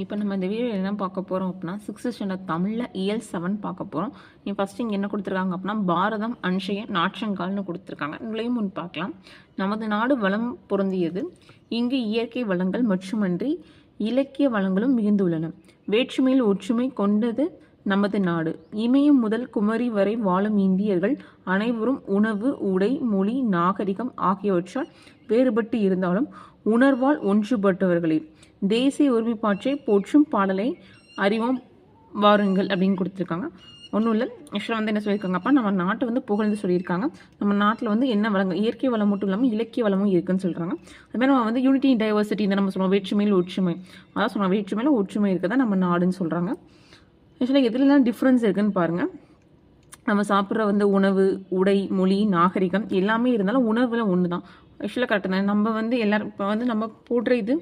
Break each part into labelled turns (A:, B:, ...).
A: இப்போ நம்ம இந்த வீடியோவில் என்ன பார்க்க போகிறோம் அப்படின்னா 6th ஸ்டாண்டர்ட் தமிழில் இயல் 7 பார்க்க போகிறோம். நீ ஃபஸ்ட்டு இங்கே என்ன கொடுத்துருக்காங்க அப்படின்னா பாரதம் அன்ஷய நாற்றங்கால்னு கொடுத்துருக்காங்க. நுழையும் முன் பார்க்கலாம். நமது நாடு வளம் பொருந்தியது. இங்கு இயற்கை வளங்கள் மட்டுமன்றி இலக்கிய வளங்களும் மிகுந்துள்ளன. வேற்றுமையில் ஒற்றுமை கொண்டது நமது நாடு. இமயம் முதல் குமரி வரை வாழும் இந்தியர்கள் அனைவரும் உணவு, உடை, மொழி, நாகரிகம் ஆகியவற்றால் வேறுபட்டு இருந்தாலும் உணர்வால் ஒன்றுபட்டவர்களே. தேசிய ஒருமைப்பாற்றை போற்றும் பாடலை அறிவோம் வாருங்கள் அப்படின்னு கொடுத்துருக்காங்க. ஒன்றும் இல்லை, ஆக்சுவலாக வந்து என்ன சொல்லியிருக்காங்க அப்போ நம்ம நாட்டை வந்து புகழ்ந்து சொல்லியிருக்காங்க. நம்ம நாட்டில் வந்து என்ன வளங்கள், இயற்கை வளம் மட்டும் இல்லாமல் இலக்கிய வளமும் இருக்குன்னு சொல்கிறாங்க. அதுமாதிரி நம்ம வந்து யூனிட்டி டைவர்சிட்டி இந்த நம்ம சொல்லுவோம், வேற்றுமையில் ஒற்றுமை, அதான் சொல்லுவோம், வேற்றுமையில் ஒற்றுமை இருக்குதான் நம்ம நாடுன்னு சொல்கிறாங்க. ஆக்சுவலாக எதுலாம் டிஃப்ரென்ஸ் இருக்குதுன்னு பாருங்கள். நம்ம சாப்பிட்ற வந்து உணவு, உடை, மொழி, நாகரிகம் எல்லாமே இருந்தாலும் உணவில் ஒன்று தான். ஆக்சுவலாக கரெக்டு தான். நம்ம வந்து எல்லோரும் இப்போ வந்து நம்ம போடுற இது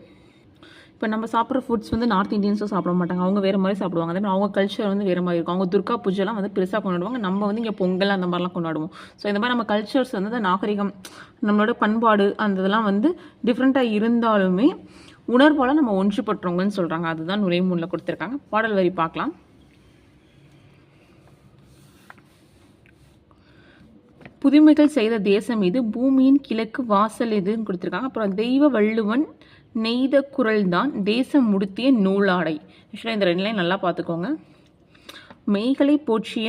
A: இப்போ நம்ம சாப்பிட்ற ஃபுட்ஸ் வந்து நார்த் இந்தியன்ஸும் சாப்பிட மாட்டாங்க, அவங்க வேறு மாதிரி சாப்பிடுவாங்க. அதே மாதிரி அவங்க கல்ச்சர் வந்து வேறு மாதிரி இருக்கும். அவங்க துர்கா பூஜைலாம் வந்து பெருசாக கொண்டாடுவாங்க, நம்ம வந்து இங்கே பொங்கல் அந்த மாதிரிலாம் கொண்டாடுவோம். ஸோ இந்த மாதிரி நம்ம கல்ச்சர்ஸ் வந்து நாகரிகம், நம்மளோட பண்பாடு அந்த இதெல்லாம் வந்து டிஃப்ரெண்ட்டாக இருந்தாலுமே உணர்வால் நம்ம ஒன்றுபட்டுறவங்கன்னு சொல்கிறாங்க. அதுதான் நுழைமுன்னில் கொடுத்துருக்காங்க. பாடல் வரி பார்க்கலாம். புதுமைகள் செய்த தேசம் இது, பூமியின் கிழக்கு வாசல் எதுன்னு கொடுத்துருக்காங்க. அப்புறம் தெய்வ வள்ளுவன் நெய்த குரல் தான் தேசம் முடித்திய நூலாடை. ஆக்சுவலாக இந்த ரெண்டுலையும் நல்லா பார்த்துக்கோங்க. மெய்களை போற்றிய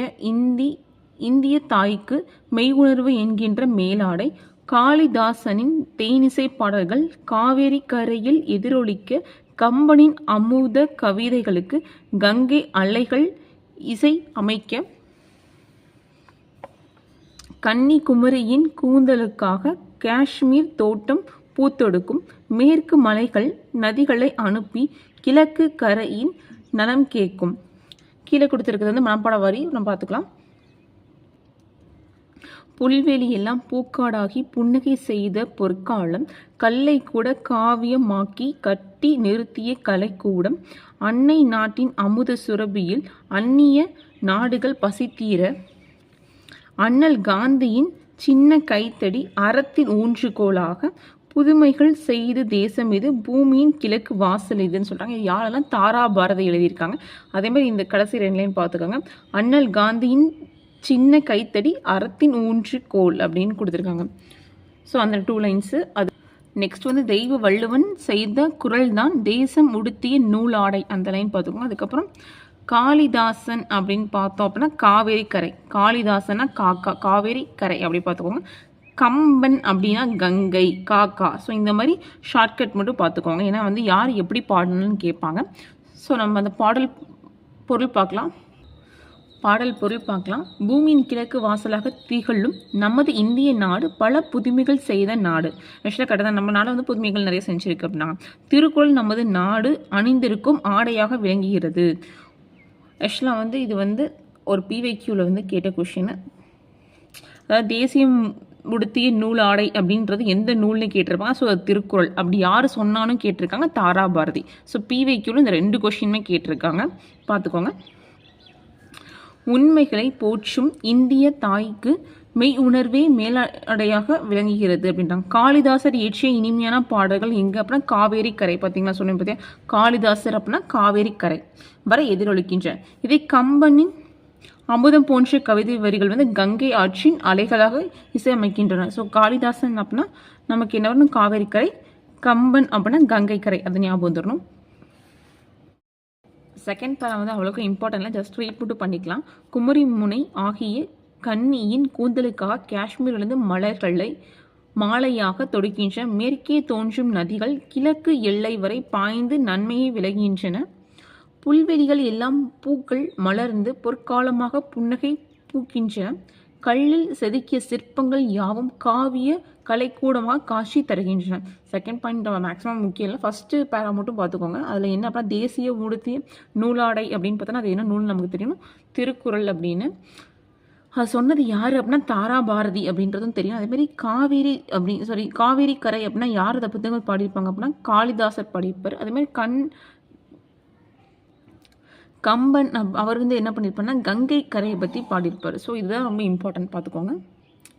A: இந்திய தாய்க்கு மெய் உணர்வு என்கின்ற மேலாடை. காளிதாசனின் தேனிசை பாடல்கள் காவேரி கரையில் எதிரொலிக்க, கம்பனின் அமுத கவிதைகளுக்கு கங்கை அலைகள் இசை அமைக்க, கன்னிகுமரியின் கூந்தலுக்காக காஷ்மீர் தோட்டம் பூத்தொடுக்கும், மேற்கு மலைகள் நதிகளை அனுப்பி கிழக்கு கரையின் நலம் கேட்கும். கீழே கொடுத்துருக்கிறது வந்து மனப்பாட வரி நம்ம பார்த்துக்கலாம். புல்வெளி எல்லாம் பூக்காடாகி புன்னகை செய்த பொற்காலம், கல்லை கூட காவியமாக்கி கட்டி நிறுத்திய கலைக்கூடம், அன்னை நாட்டின் அமுத சுரபியில் அந்நிய நாடுகள் பசித்தீர, அண்ணல் காந்தியின் சின்ன கைத்தடி அறத்தின் ஊன்றுகோலாக, புதுமைகள் செய்து தேசம் இது, பூமியின் கிழக்கு வாசல் இதுன்னு சொல்கிறாங்க. இது யாரெல்லாம் தாரா பாரதி எழுதியிருக்காங்க. அதே மாதிரி இந்த கடைசி 2 லைன் பார்த்துக்கோங்க. அண்ணல் காந்தியின் சின்ன கைத்தடி அறத்தின் ஊன்றுகோல் அப்படின்னு கொடுத்துருக்காங்க. ஸோ அந்த 2 லைன்ஸு. அது நெக்ஸ்ட் வந்து தெய்வ வள்ளுவன் செய்த குரல் தான் தேசம் உடுத்திய நூலாடை, அந்த லைன் பார்த்துக்கோங்க. அதுக்கப்புறம் காளிதாசன் அப்படின்னு பார்த்தோம் அப்படின்னா காவேரி கரை, காளிதாசனா காக்கா, காவேரி கரை அப்படி பார்த்துக்கோங்க. கம்பன் அப்படின்னா கங்கை, காக்கா. ஸோ இந்த மாதிரி ஷார்ட்கட் மட்டும் பார்த்துக்கோங்க, ஏன்னா வந்து யார் எப்படி பாடணும்னு கேட்பாங்க. ஸோ நம்ம அந்த பாடல் பொருள் பார்க்கலாம். பூமியின் கிழக்கு வாசலாக திகழும் நமது இந்திய நாடு பல புதுமைகள் செய்த நாடு. ஆக்சுவலாக கரெக்டாக நம்ம நாடு வந்து புதுமைகள் நிறைய செஞ்சுருக்கு அப்படின்னா. திருக்குறள் நமது நாடு அணிந்திருக்கும் ஆடையாக விளங்குகிறது. ஆக்சுவலாக வந்து இது வந்து ஒரு பிவைக்யூவில் வந்து கேட்ட கொஷின். அதாவது தேசியம் உடுத்திய நூல் ஆடை அப்படின்றது எந்த நூல்னு கேட்டிருப்பாங்க. ஸோ அது திருக்குறள். அப்படி யார் சொன்னாலும் கேட்டிருக்காங்க, தாரா பாரதி. ஸோ பிவைக்யூவில் இந்த 2 கொஷினுமே கேட்டிருக்காங்க, பார்த்துக்கோங்க. உண்மைகளை போற்றும் இந்திய தாய்க்கு மெய் உணர்வே மேலாடையாக விளங்குகிறது அப்படின்றாங்க. காளிதாசர் இயற்றிய இனிமையான பாடல்கள் எங்கே அப்படின்னா காவேரி கரை. பார்த்தீங்களா, சொன்னேன் பார்த்தியா, காளிதாசர் அப்படின்னா காவேரி கரை வர எதிரொலிக்கின்ற. இதை கம்பனின் அமுதம் போன்ற கவிதை வரிகள் வந்து கங்கை ஆற்றின் அலைகளாக இசையமைக்கின்றன. ஸோ காளிதாசன் அப்படின்னா நமக்கு என்ன வரணும், காவேரி கரை. கம்பன் அப்படின்னா கங்கை கரை, அதை ஞாபகம் வந்துடணும். செகண்ட் பேரா வந்து அவ்வளோக்கு இம்பார்ட்டன்ட்ல, ஜஸ்ட் ரீட் மட்டும் பண்ணிக்கலாம். குமரி முனை ஆகிய கன்னியின் கூந்தலுக்காக காஷ்மீரிலிருந்து மலர்களை மாலையாக தொடுக்கின்ற, மேற்கே தோன்றும் நதிகள் கிழக்கு எல்லை வரை பாய்ந்து நன்மையை விளைகின்றன. புல்வெளிகள் எல்லாம் பூக்கள் மலர்ந்து பொற்காலமாக புன்னகை பூக்கின்றன. கல்லில் செதுக்கிய சிற்பங்கள் யாவும் காவிய கலைக்கூடமாக காட்சி தருகின்றன. செகண்ட் பாயிண்ட் மேக்ஸிமம் முக்கியம் இல்லை, ஃபஸ்ட்டு பேரா மட்டும் பார்த்துக்கோங்க. அதில் என்ன அப்படின்னா தேசிய உடுத்திய நூலாடை அப்படின்னு பார்த்தோன்னா அது என்ன நூல் நமக்கு தெரியணும், திருக்குறள் அப்படின்னு. அது சொன்னது யார் அப்படின்னா தாரா பாரதி அப்படின்றதும் தெரியும். அதேமாதிரி காவேரி கரை அப்படின்னா யார் அதை புத்தகங்கள் பாடியிருப்பாங்க அப்படின்னா காளிதாசர் பாடியிருப்பார். அதேமாதிரி கம்பன் அவர் வந்து என்ன பண்ணியிருப்பாருன்னா கங்கை கரையை பற்றி பாடியிருப்பார். ஸோ இதுதான் ரொம்ப இம்பார்ட்டன்ட், பார்த்துக்கோங்க.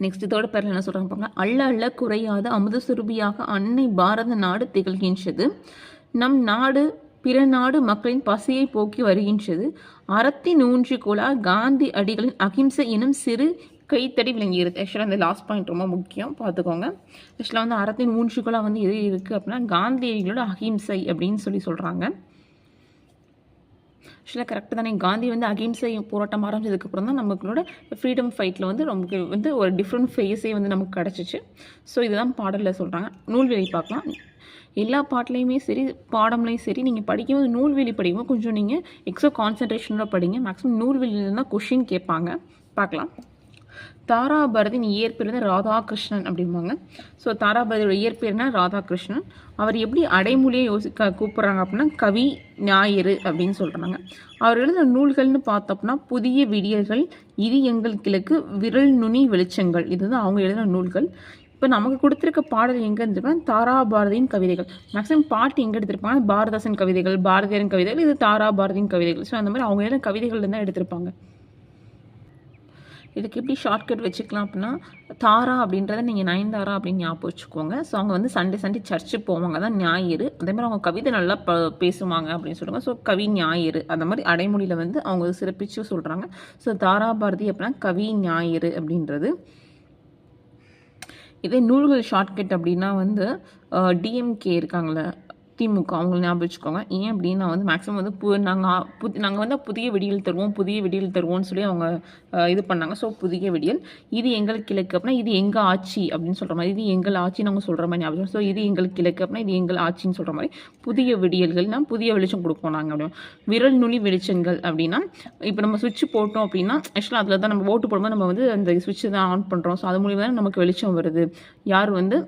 A: நெக்ஸ்ட் தேர்ட் பேரில் என்ன சொல்கிறாங்க பாருங்க. அள்ள அள்ள குறையாத அமுத சுரபியாக அன்னை பாரத நாடு திகழ்கின்றது. நம் நாடு பிற நாடு மக்களின் பசியை போக்கி வருகின்றது. அறத்தின் ஊன்றுகோலாக காந்தி அடிகளின் அகிம்சை எனும் சிறு கைத்தடி விளங்கியிருது. ஆக்சுவலாக அந்த லாஸ்ட் பாயிண்ட் ரொம்ப முக்கியம், பார்த்துக்கோங்க. ஆக்சுவலாக வந்து அறத்தின் ஊன்றுகோலாக வந்து எது இருக்குது அப்படின்னா காந்தியடிகளோட அகிம்சை அப்படின்னு சொல்கிறாங்க. ஆக்சுவலாக கரெக்டு தானே. காந்தி வந்து அகிம்சை போராட்டம் ஆரம்பிச்சதுக்கப்புறம் தான் நமங்களோட ஃப்ரீடம் ஃபைட்டில் வந்து நமக்கு வந்து ஒரு டிஃப்ரெண்ட் ஃபேஸே வந்து நமக்கு கிடச்சிச்சு. ஸோ இதுதான் பாடலில் சொல்கிறாங்க. நூல்வெளி பார்க்கலாம். எல்லா பாட்டிலையுமே சரி பாடம்லையும் சரி நீங்கள் படிக்கும்போது நூல்வெளி படிக்கும்போது கொஞ்சம் நீங்கள் எக்ஸ்ட்ரா கான்சன்ட்ரேஷனோட படிங்க. மேக்ஸிமம் நூல்வெளியில் தான் கொஷின் கேட்பாங்க. பார்க்கலாம். தாராபாரதியின் இயற்பேர் வந்து ராதாகிருஷ்ணன் அப்படிம்பாங்க. ஸோ தாராபாரதியோட இயற்பேர்னா ராதாகிருஷ்ணன். அவர் எப்படி அடைமொழியை கூப்பிட்றாங்க அப்படின்னா கவி ஞாயிறு அப்படின்னு சொல்கிறாங்க. அவர் எழுதின நூல்கள்னு பார்த்தோம்னா புதிய விடியல்கள், இது எங்கள் கிழக்கு, விரல் நுனி வெளிச்சங்கள், இதுதான் அவங்க எழுதின நூல்கள். இப்போ நமக்கு கொடுத்துருக்க பாடல் எங்கே இருந்திருப்பாங்க, தாராபாரதியின் கவிதைகள். மேக்ஸிமம் பாட்டு எங்கே எடுத்திருப்பாங்க, பாரதாசன் கவிதைகள், பாரதியாரின் கவிதைகள், இது தாராபாரதியின் கவிதைகள். ஸோ அந்த மாதிரி அவங்க எழுதின கவிதைகள் தான் எடுத்திருப்பாங்க. இதுக்கு எப்படி ஷார்ட்கட் வச்சுக்கலாம் அப்படின்னா தாரா அப்படின்றத நீங்கள் நயன்தாரா அப்படின்னு ஞாபகம் வச்சுக்கோங்க. ஸோ அவங்க வந்து சண்டே சர்ச்சு போவாங்க, தான் ஞாயிறு. அதே மாதிரி அவங்க கவிதை நல்லா பேசுவாங்க அப்படின்னு சொல்லுவாங்க. ஸோ கவி ஞாயிறு அந்த மாதிரி அடைமொழியில் வந்து அவங்க சிறப்பிச்சு சொல்கிறாங்க. ஸோ தாராபாரதி அப்படின்னா கவி ஞாயிறு அப்படின்றது. இதே நூல்கள் ஷார்ட்கட் அப்படின்னா வந்து டிஎம்கே இருக்காங்களே திமுக, அவங்களை ஞாபகம் வச்சுக்கோங்க. ஏன் அப்படின்னா வந்து மேக்ஸிமம் வந்து நாங்கள் வந்து புதிய விடியல் தருவோம்னு சொல்லி அவங்க இது பண்ணாங்க. ஸோ புதிய விடியல், இது எங்களுக்கு கிழக்கு அப்படின்னா இது எங்கள் ஆட்சி அப்படின்னு சொல்கிற மாதிரி, இது எங்கள் ஆட்சின்னு அவங்க சொல்கிற மாதிரி ஞாபகம். ஸோ இது எங்களுக்கு கிழக்கு அப்படின்னா இது எங்கள் ஆட்சின்னு சொல்கிற மாதிரி, புதிய விடியல்கள்னா புதிய வெளிச்சம் கொடுப்போம் நாங்கள் அப்படின்னா. விரல் நுனி வெளிச்சங்கள் அப்படின்னா இப்போ நம்ம சுவிட்ச் போட்டோம் அப்படின்னா ஆக்சுவலாக அதில் தான் நம்ம ஓட்டு போடும்போது நம்ம வந்து அந்த சுவிட்ச் தான் ஆன் பண்ணுறோம். ஸோ அது மூலியமாக தான் நமக்கு வெளிச்சம் வருது. யார் வந்து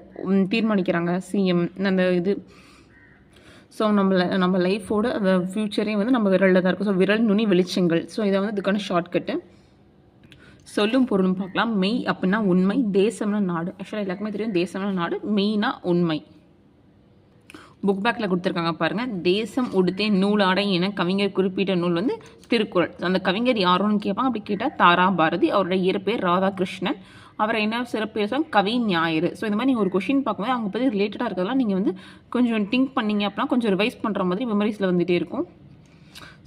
A: தீர்மானிக்கிறாங்க, சிஎம், அந்த இது. ஸோ நம்ம லைஃபோட அந்த ஃப்யூச்சரே வந்து நம்ம விரலில் தான் இருக்கும். ஸோ விரல் நுனி வெளிச்சங்கள். ஸோ இதை வந்து இதுக்கான ஷார்ட்கட்டு. சொல்லும் பொருளும் பார்க்கலாம். மெய் அப்படின்னா உண்மை, தேசம்னா நாடு. ஆக்சுவலாக எல்லாருக்குமே தெரியும் தேசம்னா நாடு, மெய்னா உண்மை. புக் பேக்கில் கொடுத்துருக்காங்க பாருங்கள். தேசம் உடுத்தே நூலாடை என கவிஞர் குறிப்பிட்ட நூல் வந்து திருக்குறள். அந்த கவிஞர் யாரோன்னு கேட்பாங்க. அப்படி கேட்டால் தாராபாரதி. அவரோட இயற்பெயர் ராதாகிருஷ்ணன். அவரை என்ன சிறப்பு கவி ஞாயிறு. ஸோ இந்த மாதிரி நீங்கள் ஒரு கொஷின் பார்க்கும்போது அவங்க பற்றி ரிலேட்டடாக இருக்கிறதெல்லாம் நீங்கள் வந்து கொஞ்சம் திங்க் பண்ணிங்க அப்படின்னா கொஞ்சம் ரிவைஸ் பண்ணுற மாதிரி மெமரிஸில் வந்துகிட்டே இருக்கும்.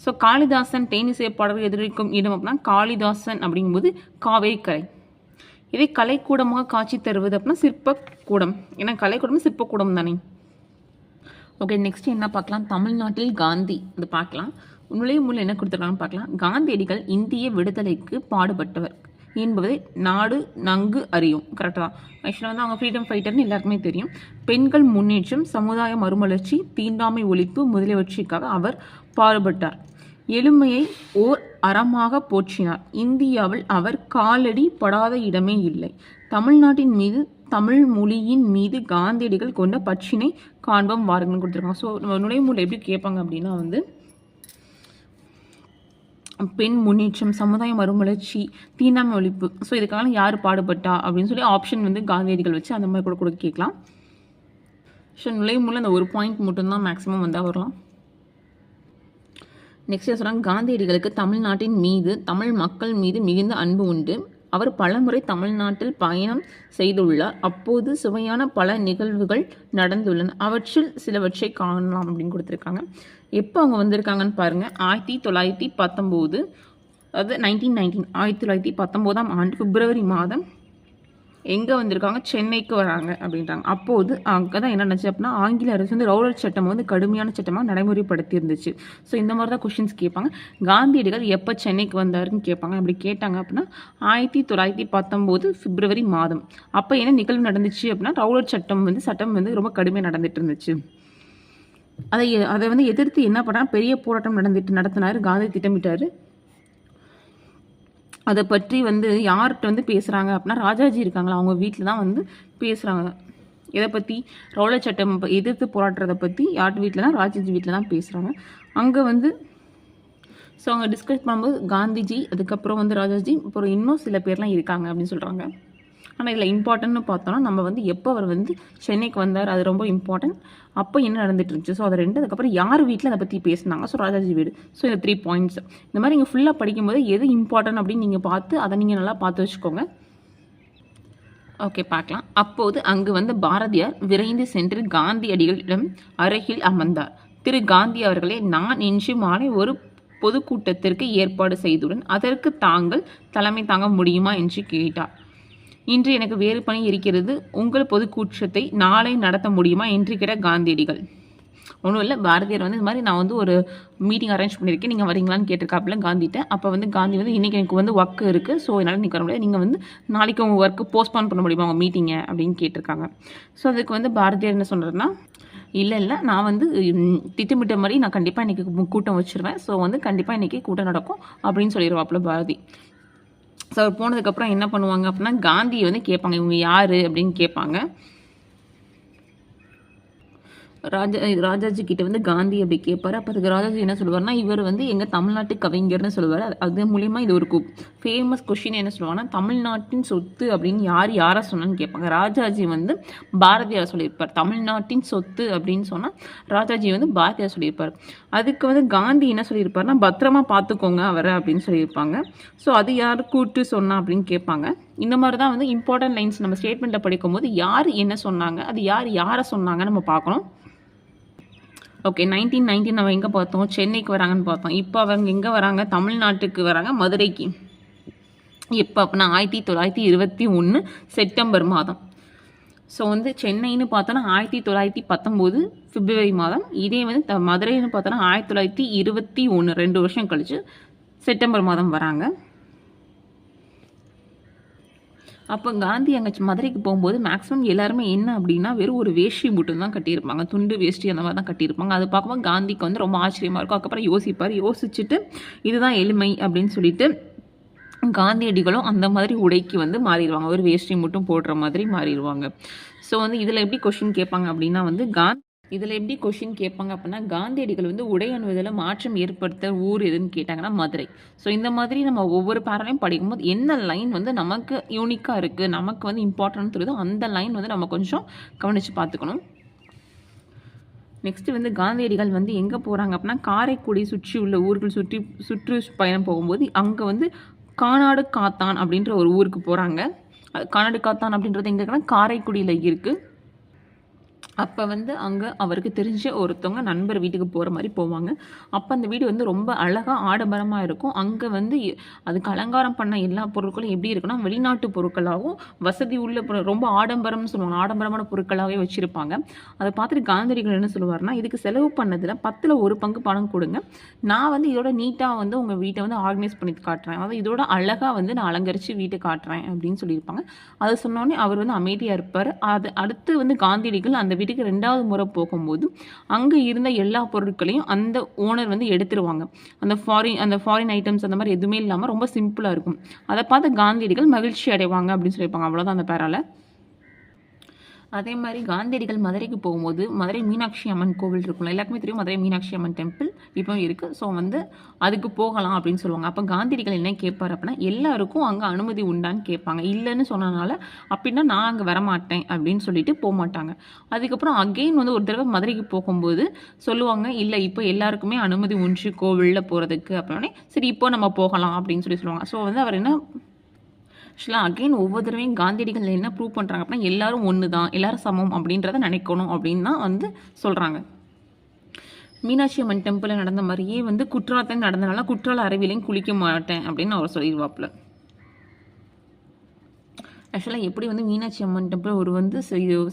A: ஸோ காளிதாசன் தேனிசை பாடல்கள் எதிர்க்கும் இடம் அப்படின்னா காளிதாசன் அப்படிங்கும்போது காவேரிக்கரை. இதே கலைக்கூடமாக காட்சி தருவது அப்படின்னா சிற்பக்கூடம். ஏன்னா கலைக்கூடம் சிற்பக்கூடம் தானே. ஓகே, நெக்ஸ்ட் என்ன பார்க்கலாம், தமிழ்நாட்டில் காந்தி அது பார்க்கலாம். நுழைமுறை என்ன கொடுத்துருக்காங்கன்னு பார்க்கலாம். காந்தியடிகள் இந்திய விடுதலைக்கு பாடுபட்டவர் என்பதை நாடு நன்கு அறியும். கரெக்டாக தான். ஆக்சுவலாக வந்து அவங்க ஃப்ரீடம் ஃபைட்டர்னு எல்லாருக்குமே தெரியும். பெண்கள் முன்னேற்றம், சமுதாய மறுமலர்ச்சி, தீண்டாமை ஒழிப்பு முதலியவற்றிற்காக அவர் பாடுபட்டார். எளிமையை ஓர் அறமாக போற்றினார். இந்தியாவில் அவர் காலடி படாத இடமே இல்லை. தமிழ்நாட்டின் மீது, தமிழ் மொழியின் மீது காந்தியடிகள் கொண்ட பற்றினை காண்போம் வாருங்கன்னு கொடுத்துருக்காங்க. ஸோ நம்ம நுழைமுறை எப்படி கேட்பாங்க அப்படின்னா வந்து பெண் முன்னேற்றம், சமுதாய மறுமலர்ச்சி, தீண்டாமை ஒழிப்பு. ஸோ இதுக்காக யார் பாடுபட்டா அப்படின்னு சொல்லி ஆப்ஷன் வந்து காந்தியடிகள் வச்சு அந்த மாதிரி கூட கேட்கலாம். ஸோ நுழைமுறை அந்த ஒரு பாயிண்ட் மட்டும்தான் மேக்ஸிமம் வந்தால் வரலாம். நெக்ஸ்ட் சொல்கிறாங்க, காந்தியடிகளுக்கு தமிழ்நாட்டின் மீது, தமிழ் மக்கள் மீது மிகுந்த அன்பு உண்டு. அவர் பலமுறை தமிழ்நாட்டில் பயணம் செய்துள்ளார். அப்போது சுவையான பல நிகழ்வுகள் நடந்துள்ளன. அவற்றில் சிலவற்றை காணலாம் அப்படின்னு கொடுத்துருக்காங்க. எப்போ அவங்க வந்திருக்காங்கன்னு பாருங்கள். 1919, அதாவது 1919 ஆண்டு பிப்ரவரி மாதம் எங்கே வந்திருக்காங்க, சென்னைக்கு வராங்க அப்படின்றாங்க. அப்போது அங்கே தான் என்ன நினச்சி அப்படின்னா ஆங்கில அரசு வந்து ரவுலட் சட்டம் வந்து கடுமையான சட்டமாக நடைமுறைப்படுத்தி இருந்துச்சு. ஸோ இந்த மாதிரி தான் கொஷின்ஸ் கேட்பாங்க. காந்தியடிகள் எப்போ சென்னைக்கு வந்தாருன்னு கேட்பாங்க. அப்படி கேட்டாங்க அப்படின்னா 1919 பிப்ரவரி மாதம். அப்போ என்ன நிகழ்வு நடந்துச்சு அப்படின்னா ரவுலட் சட்டம் வந்து ரொம்ப கடுமையாக நடந்துட்டு இருந்துச்சு. அதை வந்து எதிர்த்து என்ன பண்ணால் பெரிய போராட்டம் நடத்தினார். காந்தி திட்டமிட்டார். அதை பற்றி வந்து யார்கிட்ட வந்து பேசுகிறாங்க அப்படின்னா ராஜாஜி இருக்காங்களா, அவங்க வீட்டில் தான் வந்து பேசுகிறாங்க. இதை பற்றி ரவுலட் சட்டம் எதிர்த்து போராடுறதை பற்றி யார்கிட்ட வீட்டில் தான், ராஜாஜி வீட்டில் தான் பேசுகிறாங்க. அங்கே வந்து ஸோ அவங்க டிஸ்கஸ் பண்ணும்போது காந்திஜி, அதுக்கப்புறம் வந்து ராஜாஜி, அப்புறம் இன்னும் சில பேர்லாம் இருக்காங்க அப்படின்னு சொல்கிறாங்க. ஆனால் இதில் இம்பார்ட்டன்ட்னு பார்த்தோன்னா நம்ம வந்து எப்போ அவர் வந்து சென்னைக்கு வந்தார் அது ரொம்ப இம்பார்ட்டன்ட். அப்போ என்ன நடந்துட்டு இருந்துச்சு, ஸோ அதை ரெண்டு. அதுக்கப்புறம் யார் வீட்டில் அதை பற்றி பேசினாங்க, ஸோ ராஜாஜி வீடு. ஸோ இந்த 3 பாயிண்ட்ஸ் இந்த மாதிரி நீங்கள் ஃபுல்லாக படிக்கும்போது எது இம்பார்ட்டன்ட் அப்படின்னு நீங்கள் பார்த்து அதை நீங்கள் நல்லா பார்த்து வச்சுக்கோங்க. ஓகே, பார்க்கலாம். அப்போது அங்கு வந்து பாரதியார் விரைந்து சென்று காந்தியடிகளிடம் அருகில் அமர்ந்தார். திரு காந்தி அவர்களே, நான் இன்று மாலை ஒரு பொதுக்கூட்டத்திற்கு ஏற்பாடு செய்துடன் அதற்கு தாங்கள் தலைமை தாங்க முடியுமா என்று கேட்டார். இன்று எனக்கு வேறு பணி இருக்கிறது, உங்கள் பொதுக்கூட்டத்தை நாளை நடத்த முடியுமா என்று கேட்ட காந்தியடிகள். ஒன்றும் இல்லை, பாரதியார் வந்து இந்த மாதிரி நான் வந்து ஒரு மீட்டிங் அரேஞ்ச் பண்ணியிருக்கேன், நீங்கள் வரீங்களான்னு கேட்டிருக்காப்புல காந்திகிட்ட. அப்போ வந்து காந்தி வந்து இன்றைக்கி எனக்கு வந்து ஒர்க் இருக்குது, ஸோ என்னால் இன்றைக்கி வர முடியாது, நீங்கள் வந்து நாளைக்கு உங்கள் ஒர்க்கு போஸ்ட்பான் பண்ண முடியுமா உங்கள் மீட்டிங்கை அப்படின்னு கேட்டிருக்காங்க. ஸோ அதுக்கு வந்து பாரதியார் என்ன சொல்கிறேன்னா, இல்லை நான் வந்து திட்டமிட்ட மாதிரி நான் கண்டிப்பாக இன்றைக்கி கூட்டம் வச்சுருவேன், ஸோ வந்து கண்டிப்பாக இன்றைக்கி கூட்டம் நடக்கும் அப்படின்னு சொல்லிடுவாப்புல பாரதி. ஸோ அவர் போனதுக்கப்புறம் என்ன பண்ணுவாங்க அப்படின்னா, காந்தியை வந்து கேட்பாங்க, இவங்க யார் அப்படின்னு கேட்பாங்க. ராஜாஜி கிட்ட வந்து காந்தி அப்படி கேட்பாரு. அப்போ அதுக்கு ராஜாஜி என்ன சொல்லுவார்னா, இவர் வந்து எங்கள் தமிழ்நாட்டு கவிஞர்னு சொல்லுவார். அது மூலிமா இது ஒரு ஃபேமஸ் கொஷின் என்ன சொல்லுவாங்கன்னா, தமிழ்நாட்டின் சொத்து அப்படின்னு யாரை சொன்னான்னு கேட்பாங்க. ராஜாஜி வந்து பாரதியார் சொல்லியிருப்பார். தமிழ்நாட்டின் சொத்து அப்படின்னு சொன்னால் ராஜாஜி வந்து பாரதியார் சொல்லியிருப்பார். அதுக்கு வந்து காந்தி என்ன சொல்லியிருப்பார்னா, பத்திரமா பார்த்துக்கோங்க அவரை அப்படின்னு சொல்லியிருப்பாங்க. ஸோ அது யார் கூட்டு சொன்னா அப்படின்னு கேட்பாங்க. இந்த மாதிரி தான் வந்து இம்பார்ட்டன்ட் லைன்ஸ் நம்ம ஸ்டேட்மெண்ட்டில் படிக்கும்போது யார் என்ன சொன்னாங்க, அது யாரை சொன்னாங்க நம்ம பார்க்கணும். ஓகே, 1919 நம்ம எங்கே பார்த்தோம், சென்னைக்கு வராங்கன்னு பார்த்தோம். இப்போ அவங்க எங்கே வராங்க, தமிழ்நாட்டுக்கு வராங்க, மதுரைக்கு. எப்போ அப்படின்னா 1921 செப்டம்பர் மாதம். ஸோ வந்து சென்னைன்னு பார்த்தோன்னா 1919 பிப்ரவரி மாதம். இதே வந்து மதுரைன்னு பார்த்தோன்னா 1921 2 வருஷம் கழிச்சு செப்டம்பர் மாதம் வராங்க. அப்போ காந்தி அங்கே மதுரைக்கு போகும்போது மேக்ஸிமம் எல்லாருமே என்ன அப்படின்னா வெறும் ஒரு வேஷ்டி மட்டும் தான் கட்டியிருப்பாங்க, துண்டு வேஷ்டி அந்த மாதிரி தான் கட்டியிருப்பாங்க. அது பார்க்கும்போது காந்திக்கு வந்து ரொம்ப ஆச்சரியமாக இருக்கும். அதுக்கப்புறம் யோசிச்சுட்டு இதுதான் எளிமை அப்படின்னு சொல்லிட்டு காந்தியடிகளும் அந்த மாதிரி உடைக்கு வந்து மாறிடுவாங்க, ஒரு வேஷ்டி மட்டும் போடுற மாதிரி மாறிடுவாங்க. ஸோ வந்து இதில் எப்படி கொஷின் கேட்பாங்க அப்படின்னா வந்து காந்தியடிகள் வந்து உடை அணிவதில் மாற்றம் ஏற்படுத்த ஊர் எதுன்னு கேட்டாங்கன்னா மதுரை. ஸோ இந்த மாதிரி நம்ம ஒவ்வொரு பேரலையும் படிக்கும்போது என்ன லைன் வந்து நமக்கு யூனிக்காக இருக்குது, நமக்கு வந்து இம்பார்ட்டன்ட் தெரியுதோ அந்த லைன் வந்து நம்ம கொஞ்சம் கவனித்து பார்த்துக்கணும். நெக்ஸ்ட்டு வந்து காந்தியடிகள் வந்து எங்கே போகிறாங்க அப்படின்னா, காரைக்குடி சுற்றி உள்ள ஊர்கள் சுற்று பயணம் போகும்போது அங்கே வந்து கானாடு காத்தான் அப்படின்ற ஒரு ஊருக்கு போகிறாங்க. கானாடு காத்தான் அப்படின்றது எங்கே இருக்குன்னா காரைக்குடியில் இருக்குது. அப்போ வந்து அங்கே அவருக்கு தெரிஞ்ச ஒருத்தவங்க நண்பர் வீட்டுக்கு போகிற மாதிரி போவாங்க. அப்போ அந்த வீடு வந்து ரொம்ப அழகாக ஆடம்பரமாக இருக்கும். அங்கே வந்து அதுக்கு அலங்காரம் பண்ண எல்லா பொருட்களும் எப்படி இருக்குன்னா வெளிநாட்டு பொருட்களாகவும் வசதி உள்ள ரொம்ப ஆடம்பரம்னு சொல்லுவாங்க, ஆடம்பரமான பொருட்களாகவே வச்சுருப்பாங்க. அதை பார்த்துட்டு காந்தியடிகள் என்ன சொல்லுவார்னா, இதுக்கு செலவு பண்ணதில் 10ல் 1 பங்கு பணம் கொடுங்க, நான் வந்து இதோட நீட்டாக வந்து உங்கள் வீட்டை வந்து ஆர்கனைஸ் பண்ணி காட்டுறேன், அதாவது இதோட அழகாக வந்து நான் அலங்கரித்து வீட்டை காட்டுறேன் அப்படின்னு சொல்லியிருப்பாங்க. அதை சொன்னோடனே அவர் வந்து அமைதியாக இருப்பார். அது அடுத்து வந்து காந்தியடிகள் அந்த வீட்டுக்கு 2வது முறை போகும்போது அங்கே இருந்த எல்லா பொருட்களையும் அந்த ஓனர் வந்து எடுத்துருவாங்க. அந்த ஃபாரின் ஐட்டம்ஸ் அந்த மாதிரி எதுவுமே இல்லாமல் ரொம்ப சிம்பிளாக இருக்கும். அதை பார்த்து காந்தியடிகள் மகிழ்ச்சி அடைவாங்க அப்படின்னு சொல்லியிருப்பாங்க. அவ்வளோதான் அந்த பேரால. அதே மாதிரி காந்தியடிகள் மதுரைக்கு போகும்போது மதுரை மீனாட்சி அம்மன் கோவில் இருக்கும்ல, எல்லாருக்குமே தெரியும் மதுரை மீனாட்சி அம்மன் டெம்பிள் இப்போ இருக்குது. ஸோ வந்து அதுக்கு போகலாம் அப்படின்னு சொல்லுவாங்க. அப்போ காந்தியடிகள் என்ன கேட்பார் அப்படின்னா, எல்லாருக்கும் அங்கே அனுமதி உண்டான்னு கேட்பாங்க. இல்லைன்னு சொன்னனால அப்படின்னா நான் அங்கே வரமாட்டேன் அப்படின்னு சொல்லிட்டு போக மாட்டாங்க. அதுக்கப்புறம் அகெயின் வந்து ஒரு தடவை மதுரைக்கு போகும்போது சொல்லுவாங்க, இல்லை இப்போ எல்லாருக்குமே அனுமதி உண்டு கோவிலில் போகிறதுக்கு அப்படின்னே, சரி இப்போ நம்ம போகலாம் அப்படின்னு சொல்லுவாங்க. ஸோ வந்து அவர் என்ன ஆக்சுவலாக அகெயின் ஒவ்வொரு தடவையும் காந்தியடிகள் என்ன ப்ரூவ் பண்ணுறாங்க அப்படின்னா, எல்லாரும் ஒன்று தான், எல்லாரும் சமம் அப்படின்றத நினைக்கணும் அப்படின்னு தான் வந்து சொல்கிறாங்க. மீனாட்சி அம்மன் டெம்பிளில் நடந்த மாதிரியே வந்து குற்றாலத்தில் நடந்தனால குற்றால அருவியிலையும் குளிக்க மாட்டேன் அப்படின்னு அவர் சொல்லிடுவாப்புல. ஆக்சுவலாக எப்படி வந்து மீனாட்சி அம்மன் டெம்பிள் ஒரு வந்து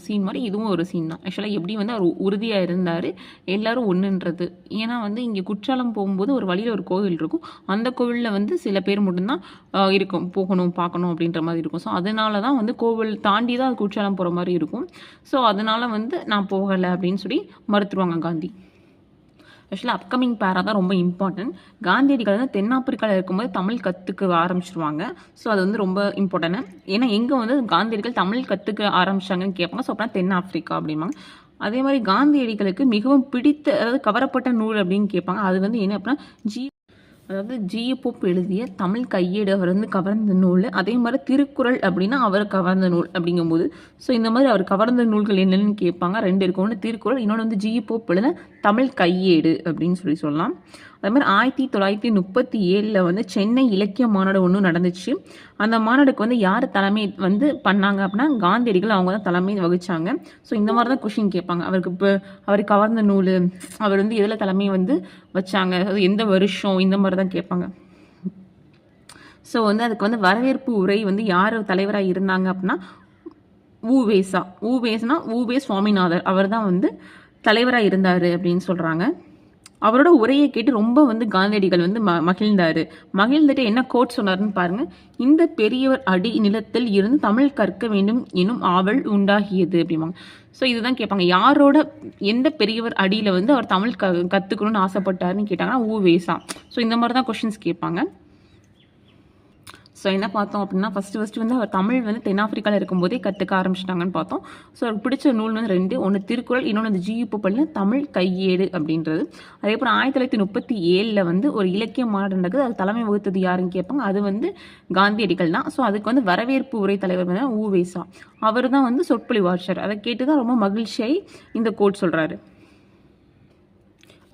A: சீன் மாதிரி இதுவும் ஒரு சீன் தான். ஆக்சுவலாக எப்படி வந்து அவர் உறுதியாக இருந்தார் எல்லாரும் ஒன்றுன்றது. ஏன்னா வந்து இங்கே குற்றாலம் போகும்போது ஒரு வழியில் ஒரு கோவில் இருக்கும், அந்த கோவிலில் வந்து சில பேர் மட்டும்தான் இருக்கும், போகணும் பார்க்கணும் அப்படின்ற மாதிரி இருக்கும். ஸோ அதனால தான் வந்து கோவில் தாண்டி தான் அது குற்றாலம் போகிற மாதிரி இருக்கும். ஸோ அதனால் வந்து நான் போகலை அப்படின்னு சொல்லி மறுத்துருவாங்க காந்தி. ஆக்சுவலாக அப்கமிங் பேரா தான் ரொம்ப இம்பார்ட்டன்ட். காந்தியடிகள் வந்து தென்னாப்பிரிக்காவில் இருக்கும்போது தமிழ் கற்றுக்க ஆரம்பிச்சிருவாங்க. ஸோ அது வந்து ரொம்ப இம்பார்ட்டன்ட். ஏன்னா எங்கே வந்து காந்தியடிகள் தமிழ் கற்றுக்க ஆரம்பிச்சாங்கன்னு கேட்பாங்க. ஸோ அப்படின்னா தென்னாப்பிரிக்கா அப்படிம்பாங்க. அதே மாதிரி காந்தியடிகளுக்கு மிகவும் பிடித்த அதாவது கவரப்பட்ட நூல் அப்படின்னு கேட்பாங்க. அது வந்து என்ன அப்படின்னா அதாவது ஜி.யு. போப் எழுதிய தமிழ் கையேடு அவர் வந்து கவர்ந்த நூல். அதே மாதிரி திருக்குறள் அப்படின்னா அவர் கவர்ந்த நூல் அப்படிங்கும்போது ஸோ இந்த மாதிரி அவர் கவர்ந்த நூல்கள் என்னென்னு கேட்பாங்க. 2 இருக்கும், ஒன்று திருக்குறள், இன்னொன்று வந்து ஜி.யு. போப் எழுதின தமிழ் கையேடு அப்படின்னு சொல்லலாம். அதே மாதிரி 1937 வந்து சென்னை இலக்கிய மாநாடு ஒன்று நடந்துச்சு. அந்த மாநாடுக்கு வந்து யார் தலைமை வந்து பண்ணாங்க அப்படின்னா காந்தியடிகள் அவங்க தான் தலைமை வகிச்சாங்க. ஸோ இந்த மாதிரி தான் கொஷின் கேட்பாங்க. அவருக்கு இப்போ அவர் கவர்ந்த நூல், அவர் வந்து எதில் தலைமை வந்து வச்சாங்க, அது எந்த வருஷம், இந்த மாதிரி தான் கேட்பாங்க. ஸோ வந்து அதுக்கு வந்து வரவேற்பு உரை வந்து யார் தலைவராக இருந்தாங்க அப்படின்னா ஊவேசா. ஊவே சுவாமிநாதர் அவர் தான் வந்து தலைவராக இருந்தார் அப்படின்னு சொல்கிறாங்க. அவரோட உரையை கேட்டு ரொம்ப வந்து காந்தியடிகள் வந்து மகிழ்ந்துட்டு என்ன கோட் சொன்னார்னு பாருங்க. இந்த பெரியவர் அடி நிலத்தில் இருந்து தமிழ் கற்க வேண்டும் எனும் ஆவல் உண்டாகியது அப்படிம்பாங்க. ஸோ இதுதான் கேட்பாங்க, யாரோட எந்த பெரியவர் அடியில் வந்து அவர் தமிழ் கற்றுக்கணும்னு ஆசைப்பட்டாருன்னு கேட்டாங்கன்னா ஊவேசா. ஸோ இந்த மாதிரி தான் கொஷின்ஸ் கேட்பாங்க. ஸோ என்ன பார்த்தோம் அப்படின்னா ஃபஸ்ட்டு வந்து அவர் தமிழ் வந்து தென்னாப்பிரிக்காவில் இருக்கும்போதே கற்றுக்க ஆரம்பிச்சிட்டாங்கன்னு பார்த்தோம். ஸோ அவருக்கு பிடிச்ச நூல் வந்து 2, ஒன்று திருக்குறள், இன்னொன்று அந்த ஜி.யு. போப்பள்ளின தமிழ் கையேடு அப்படின்றது. அதேபோல் 1937 வந்து ஒரு இலக்கிய மாநாடு நடக்குது. அது தலைமை வகுத்தது யாருன்னு கேட்பாங்க. அது வந்து காந்தியடிகள் தான். ஸோ அதுக்கு வந்து வரவேற்பு உரை தலைவர் வந்து ஊவேசா. அவர் தான் வந்து சொற்பொழிவாற்றர். அதை கேட்டு தான் ரொம்ப மகிழ்ச்சியாகி இந்த கோட் சொல்கிறாரு.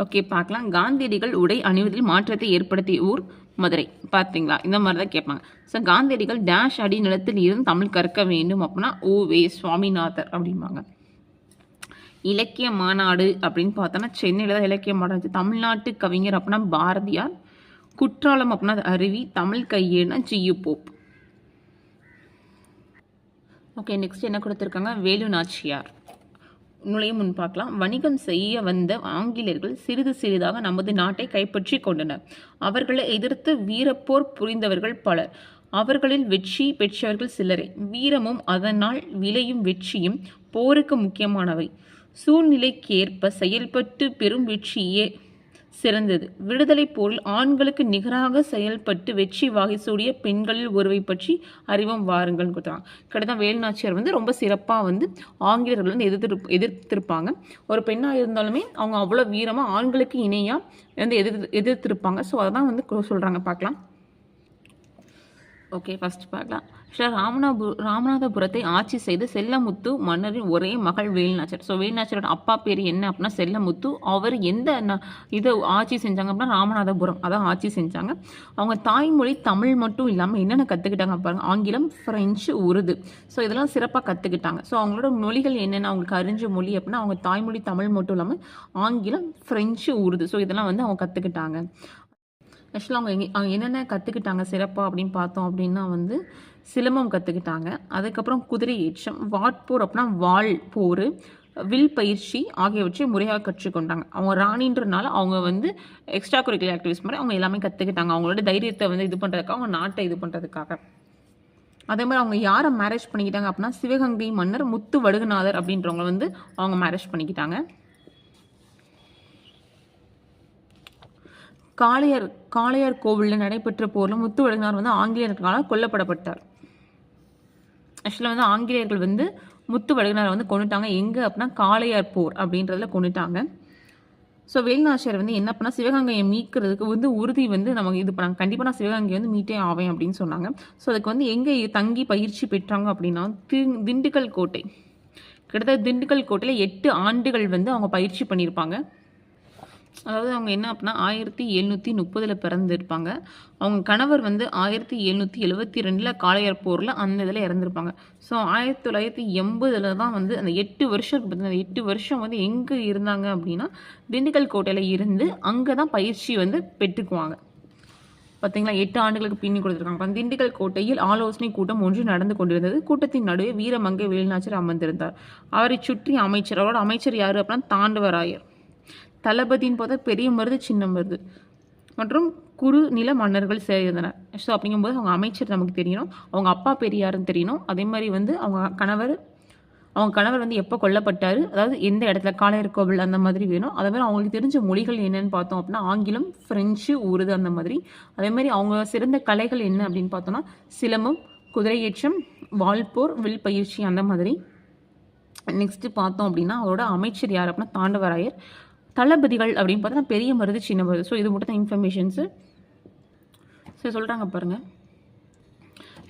A: ஓகே, பார்க்கலாம். காந்தியடிகள் உடை அணிவதில் மாற்றத்தை ஏற்படுத்திய ஊர் மதுரை. பார்த்தீங்களா, இந்த மாதிரி தான் கேட்பாங்க. ஸோ காந்தியடிகள் டேஷ் அடி நிலத்தில் இருந்து தமிழ் கற்க வேண்டும் அப்படின்னா ஊவே சுவாமிநாதர் அப்படிம்பாங்க. இலக்கிய மாநாடு அப்படின்னு பார்த்தோன்னா சென்னையில் தான் இலக்கிய மாநாடு. தமிழ்நாட்டு கவிஞர் அப்படின்னா பாரதியார். குற்றாலம் அப்படின்னா அருவி. Tamil கையேடுனா GU. Pope. Okay, next என்ன கொடுத்துருக்காங்க, வேலு நாச்சியார். நுழையும் முன் பார்க்கலாம். வணிகம் செய்ய வந்த ஆங்கிலேயர்கள் சிறிது சிறிதாக நமது நாட்டை கைப்பற்றி கொண்டனர். அவர்களை எதிர்த்து வீரப்போர் புரிந்தவர்கள் பலர். அவர்களில் வெற்றி பெற்றவர்கள் சிலரே. வீரமும் அதனால் விளையும் வெற்றியும் போருக்கு முக்கியமானவை. சூழ்நிலைக்கேற்ப செயல்பட்டு பெரும் வெற்றியே சிறந்தது. விடுதலை போரில் ஆண்களுக்கு நிகராக செயல்பட்டு வெற்றி வாகை சூடிய பெண்களில் ஒருவை பற்றி அறிவும் வாருங்கள் கொடுத்தாங்க. கிட்டத்தட்ட வேலுநாச்சியார் வந்து ரொம்ப சிறப்பாக வந்து ஆங்கிலேயர்கள் வந்து எதிர்த்திருப்பாங்க. ஒரு பெண்ணாக இருந்தாலுமே அவங்க அவ்வளோ வீரமாக ஆண்களுக்கு இணையாக வந்து எதிர்த்திருப்பாங்க. ஸோ அதான் வந்து சொல்கிறாங்க. பார்க்கலாம். ஓகே, ஃபர்ஸ்ட் பார்க்கலாம். ராமநாதபுரத்தை ஆட்சி செய்து செல்லமுத்து மன்னரின் ஒரே மகள் வேலுநாச்சியார். ஸோ வேலுநாச்சியாரோட அப்பா பேர் என்ன அப்படின்னா செல்லமுத்து. அவர் எந்த இதை ஆட்சி செஞ்சாங்க அப்படின்னா ராமநாதபுரம் அதான் ஆட்சி செஞ்சாங்க. அவங்க தாய்மொழி தமிழ் மட்டும் இல்லாமல் என்னென்ன கற்றுக்கிட்டாங்க பாருங்க, ஆங்கிலம், ஃப்ரெஞ்சு, உருது. ஸோ இதெல்லாம் சிறப்பாக கற்றுக்கிட்டாங்க. ஸோ அவங்களோட மொழிகள் என்னென்ன அவங்களுக்கு அறிஞ்ச மொழி அப்படின்னா அவங்க தாய்மொழி தமிழ் மட்டும் இல்லாமல் ஆங்கிலம், ஃப்ரெஞ்சு, உருது. ஸோ இதெல்லாம் வந்து அவங்க கற்றுக்கிட்டாங்க. ஆக்சுவலாக அவங்க என்னென்ன கற்றுக்கிட்டாங்க சிறப்பாக அப்படின்னு பார்த்தோம் அப்படின்னா வந்து சிலம்பம் கற்றுக்கிட்டாங்க. அதுக்கப்புறம் குதிரை ஏற்றம், வாட்போர் அப்படின்னா வாள் போர், வில் பயிற்சி ஆகியவற்றை முறையாக கற்றுக்கொண்டாங்க. அவங்க ராணின்றனால அவங்க வந்து எக்ஸ்ட்ரா கரிக்குலர் ஆக்டிவிட்டிஸ் மாதிரி அவங்க எல்லாமே கற்றுக்கிட்டாங்க. அவங்களோட தைரியத்தை வந்து இது பண்ணுறதுக்காக, அவங்க நாட்டை இது பண்ணுறதுக்காக. அதே மாதிரி அவங்க யாரை மேரேஜ் பண்ணிக்கிட்டாங்க அப்படின்னா சிவகங்கை மன்னர் முத்து வடுகநாதர் அப்படின்றவங்க வந்து அவங்க மேரேஜ் பண்ணிக்கிட்டாங்க. காளையார் கோவிலில் நடைபெற்ற போரில் முத்து வடுகனார் வந்து ஆங்கிலேயர்களால் கொல்லப்படப்பட்டார். ஆக்சுவலாக வந்து ஆங்கிலேயர்கள் வந்து முத்து வடுகனாரை வந்து கொண்டுட்டாங்க. எங்கே அப்படின்னா காளையார் போர் அப்படின்றதுல கொண்டுட்டாங்க. ஸோ வேலுநாச்சியார் வந்து என்ன பண்ணால் சிவகங்கையை மீட்கிறதுக்கு வந்து உறுதி வந்து நமக்கு இது பண்ணாங்க. கண்டிப்பாக நான் சிவகங்கை வந்து மீட்டே ஆவேன் அப்படின்னு சொன்னாங்க. ஸோ அதுக்கு வந்து எங்கே தங்கி பயிற்சி பெற்றாங்க அப்படின்னா திண்டுக்கல் கோட்டை. கிட்டத்தட்ட திண்டுக்கல் கோட்டையில் 8 ஆண்டுகள் வந்து அவங்க பயிற்சி பண்ணியிருப்பாங்க. அதாவது அவங்க என்ன அப்படின்னா 1730 பிறந்திருப்பாங்க. அவங்க கணவர் வந்து 1772 காளையார் போரில் அந்த இதில் இறந்துருப்பாங்க. ஸோ 1980 தான் வந்து அந்த 8 வருஷம் பார்த்தீங்கன்னா 8 வருஷம் வந்து எங்கே இருந்தாங்க அப்படின்னா திண்டுக்கல் கோட்டையில் இருந்து அங்கே தான் பயிற்சி வந்து பெற்றுக்குவாங்க. பார்த்தீங்களா, 8 ஆண்டுகளுக்கு பின்னி கொடுத்துருக்காங்க. திண்டுக்கல் கோட்டையில் ஆலோசனை கூட்டம் ஒன்று நடந்து கொண்டிருந்தது. கூட்டத்தின் நடுவே வீரமங்கை வேலுநாச்சியார் அமர்ந்திருந்தார். அவரை சுற்றி அமைச்சர், அவரோட அமைச்சர் யார் அப்படின்னா தாண்டவராயர். தளபதியின் போது பெரிய மருது, சின்ன மருது மற்றும் குறு நில மன்னர்கள் சேர்ந்தனர். ஸோ அப்படிங்கும்போது அவங்க அமைச்சர் நமக்கு தெரியணும், அவங்க அப்பா பேர் யாருன்னு தெரியணும். அதே மாதிரி வந்து அவங்க கணவர் வந்து எப்போ கொல்லப்பட்டார், அதாவது எந்த இடத்துல, காளையார் கோவில் அந்த மாதிரி வேணும். அதே மாதிரி அவங்களுக்கு தெரிஞ்ச மொழிகள் என்னென்னு பார்த்தோம் அப்படின்னா ஆங்கிலம், ஃப்ரெஞ்சு, உருது அந்த மாதிரி. அதே மாதிரி அவங்க சிறந்த கலைகள் என்ன அப்படின்னு பார்த்தோம்னா சிலம்பம், குதிரையேற்றம், வால்போர், வில் பயிற்சி அந்த மாதிரி. நெக்ஸ்ட்டு பார்த்தோம் அப்படின்னா அவரோட அமைச்சர் யார் அப்படின்னா தாண்டவராயர். தளபதிகள் அப்படின்னு பார்த்தா பெரிய மருது, சின்ன மருது. ஸோ இது மட்டும் தான் இன்ஃபர்மேஷன்ஸு. ஸோ சொல்கிறாங்க பாருங்கள்.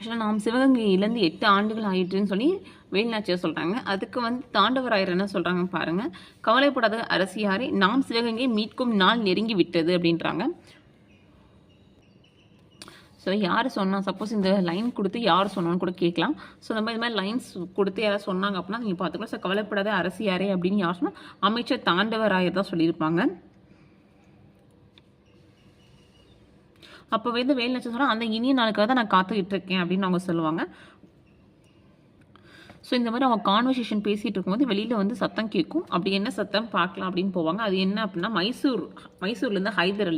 A: ஆக்சுவலாக நாம் சிவகங்கை இழந்து 8 ஆண்டுகள் ஆயிட்டுன்னு சொல்லி வேலுநாச்சியார் சொல்கிறாங்க. அதுக்கு வந்து தாண்டவராயர் என்ன சொல்கிறாங்க பாருங்கள். கவலைப்படாத அரசியாரே, நாம் சிவகங்கை மீட்கும் நாள் நெருங்கி விட்டது அப்படின்றாங்க. ஸோ யார் சொன்னால், சப்போஸ் இந்த லைன் கொடுத்து யார் சொன்னான்னு கூட கேட்கலாம். ஸோ இந்த மாதிரி லைன்ஸ் கொடுத்து யாராவது சொன்னாங்க அப்படின்னா நீங்கள் பார்த்துக்கலாம். ஸோ கவலைப்படாத அரசியாரே அப்படின்னு யார் சொன்னால் அமைச்சர் தாண்டவராயர் தான் சொல்லியிருப்பாங்க. அப்போ வந்து வேலுநாச்சியார் சொன்னால் அந்த இனிய நாளுக்காக தான் நான் காத்துக்கிட்டு இருக்கேன் அப்படின்னு அவங்க சொல்லுவாங்க. ஸோ இந்த மாதிரி அவங்க கான்வர்சேஷன் பேசிகிட்டு இருக்கும்போது வெளியில் வந்து சத்தம் கேட்கும். அப்படி என்ன சத்தம் பார்க்கலாம் அப்படின்னு போவாங்க. அது என்ன அப்படின்னா மைசூர்லேருந்து ஹைதர்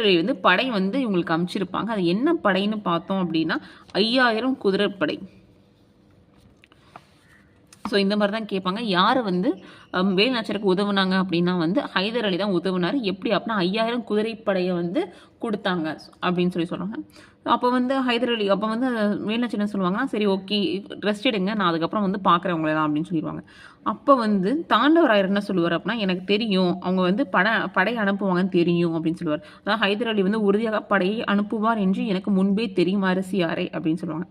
A: அலி வந்து படை வந்து இவங்களுக்கு அனுப்பிச்சிருப்பாங்க. அது என்ன படைன்னு பார்த்தோம் அப்படின்னா 5000 குதிரைப்படை. ஸோ இந்த மாதிரி தான் கேட்பாங்க. யார் வந்து வேலுநாச்சியாருக்கு உதவுனாங்க அப்படின்னா வந்து ஹைதர் அலி தான் உதவுனார். எப்படி அப்படின்னா 5000 குதிரைப்படையை வந்து கொடுத்தாங்க அப்படின்னு சொல்கிறாங்க. அப்போ வந்து ஹைதர் அலி அப்போ வந்து வேலுநாச்சியார் என்ன சொல்லுவாங்கன்னா, சரி ஓகே ரெஸ்ட் எடுங்க, நான் அதுக்கப்புறம் வந்து பார்க்குறேன் உங்களெல்லாம் அப்படின்னு சொல்லிடுவாங்க. அப்போ வந்து தாண்டவராயர் என்ன சொல்லுவார் அப்படின்னா, எனக்கு தெரியும் அவங்க வந்து படை அனுப்புவாங்கன்னு தெரியும் அப்படின்னு சொல்லுவார். அதாவது ஹைதர் அலி வந்து உறுதியாக படையை அனுப்புவார் என்று எனக்கு முன்பே தெரியும் அரசியாரே அப்படின்னு சொல்லுவாங்க.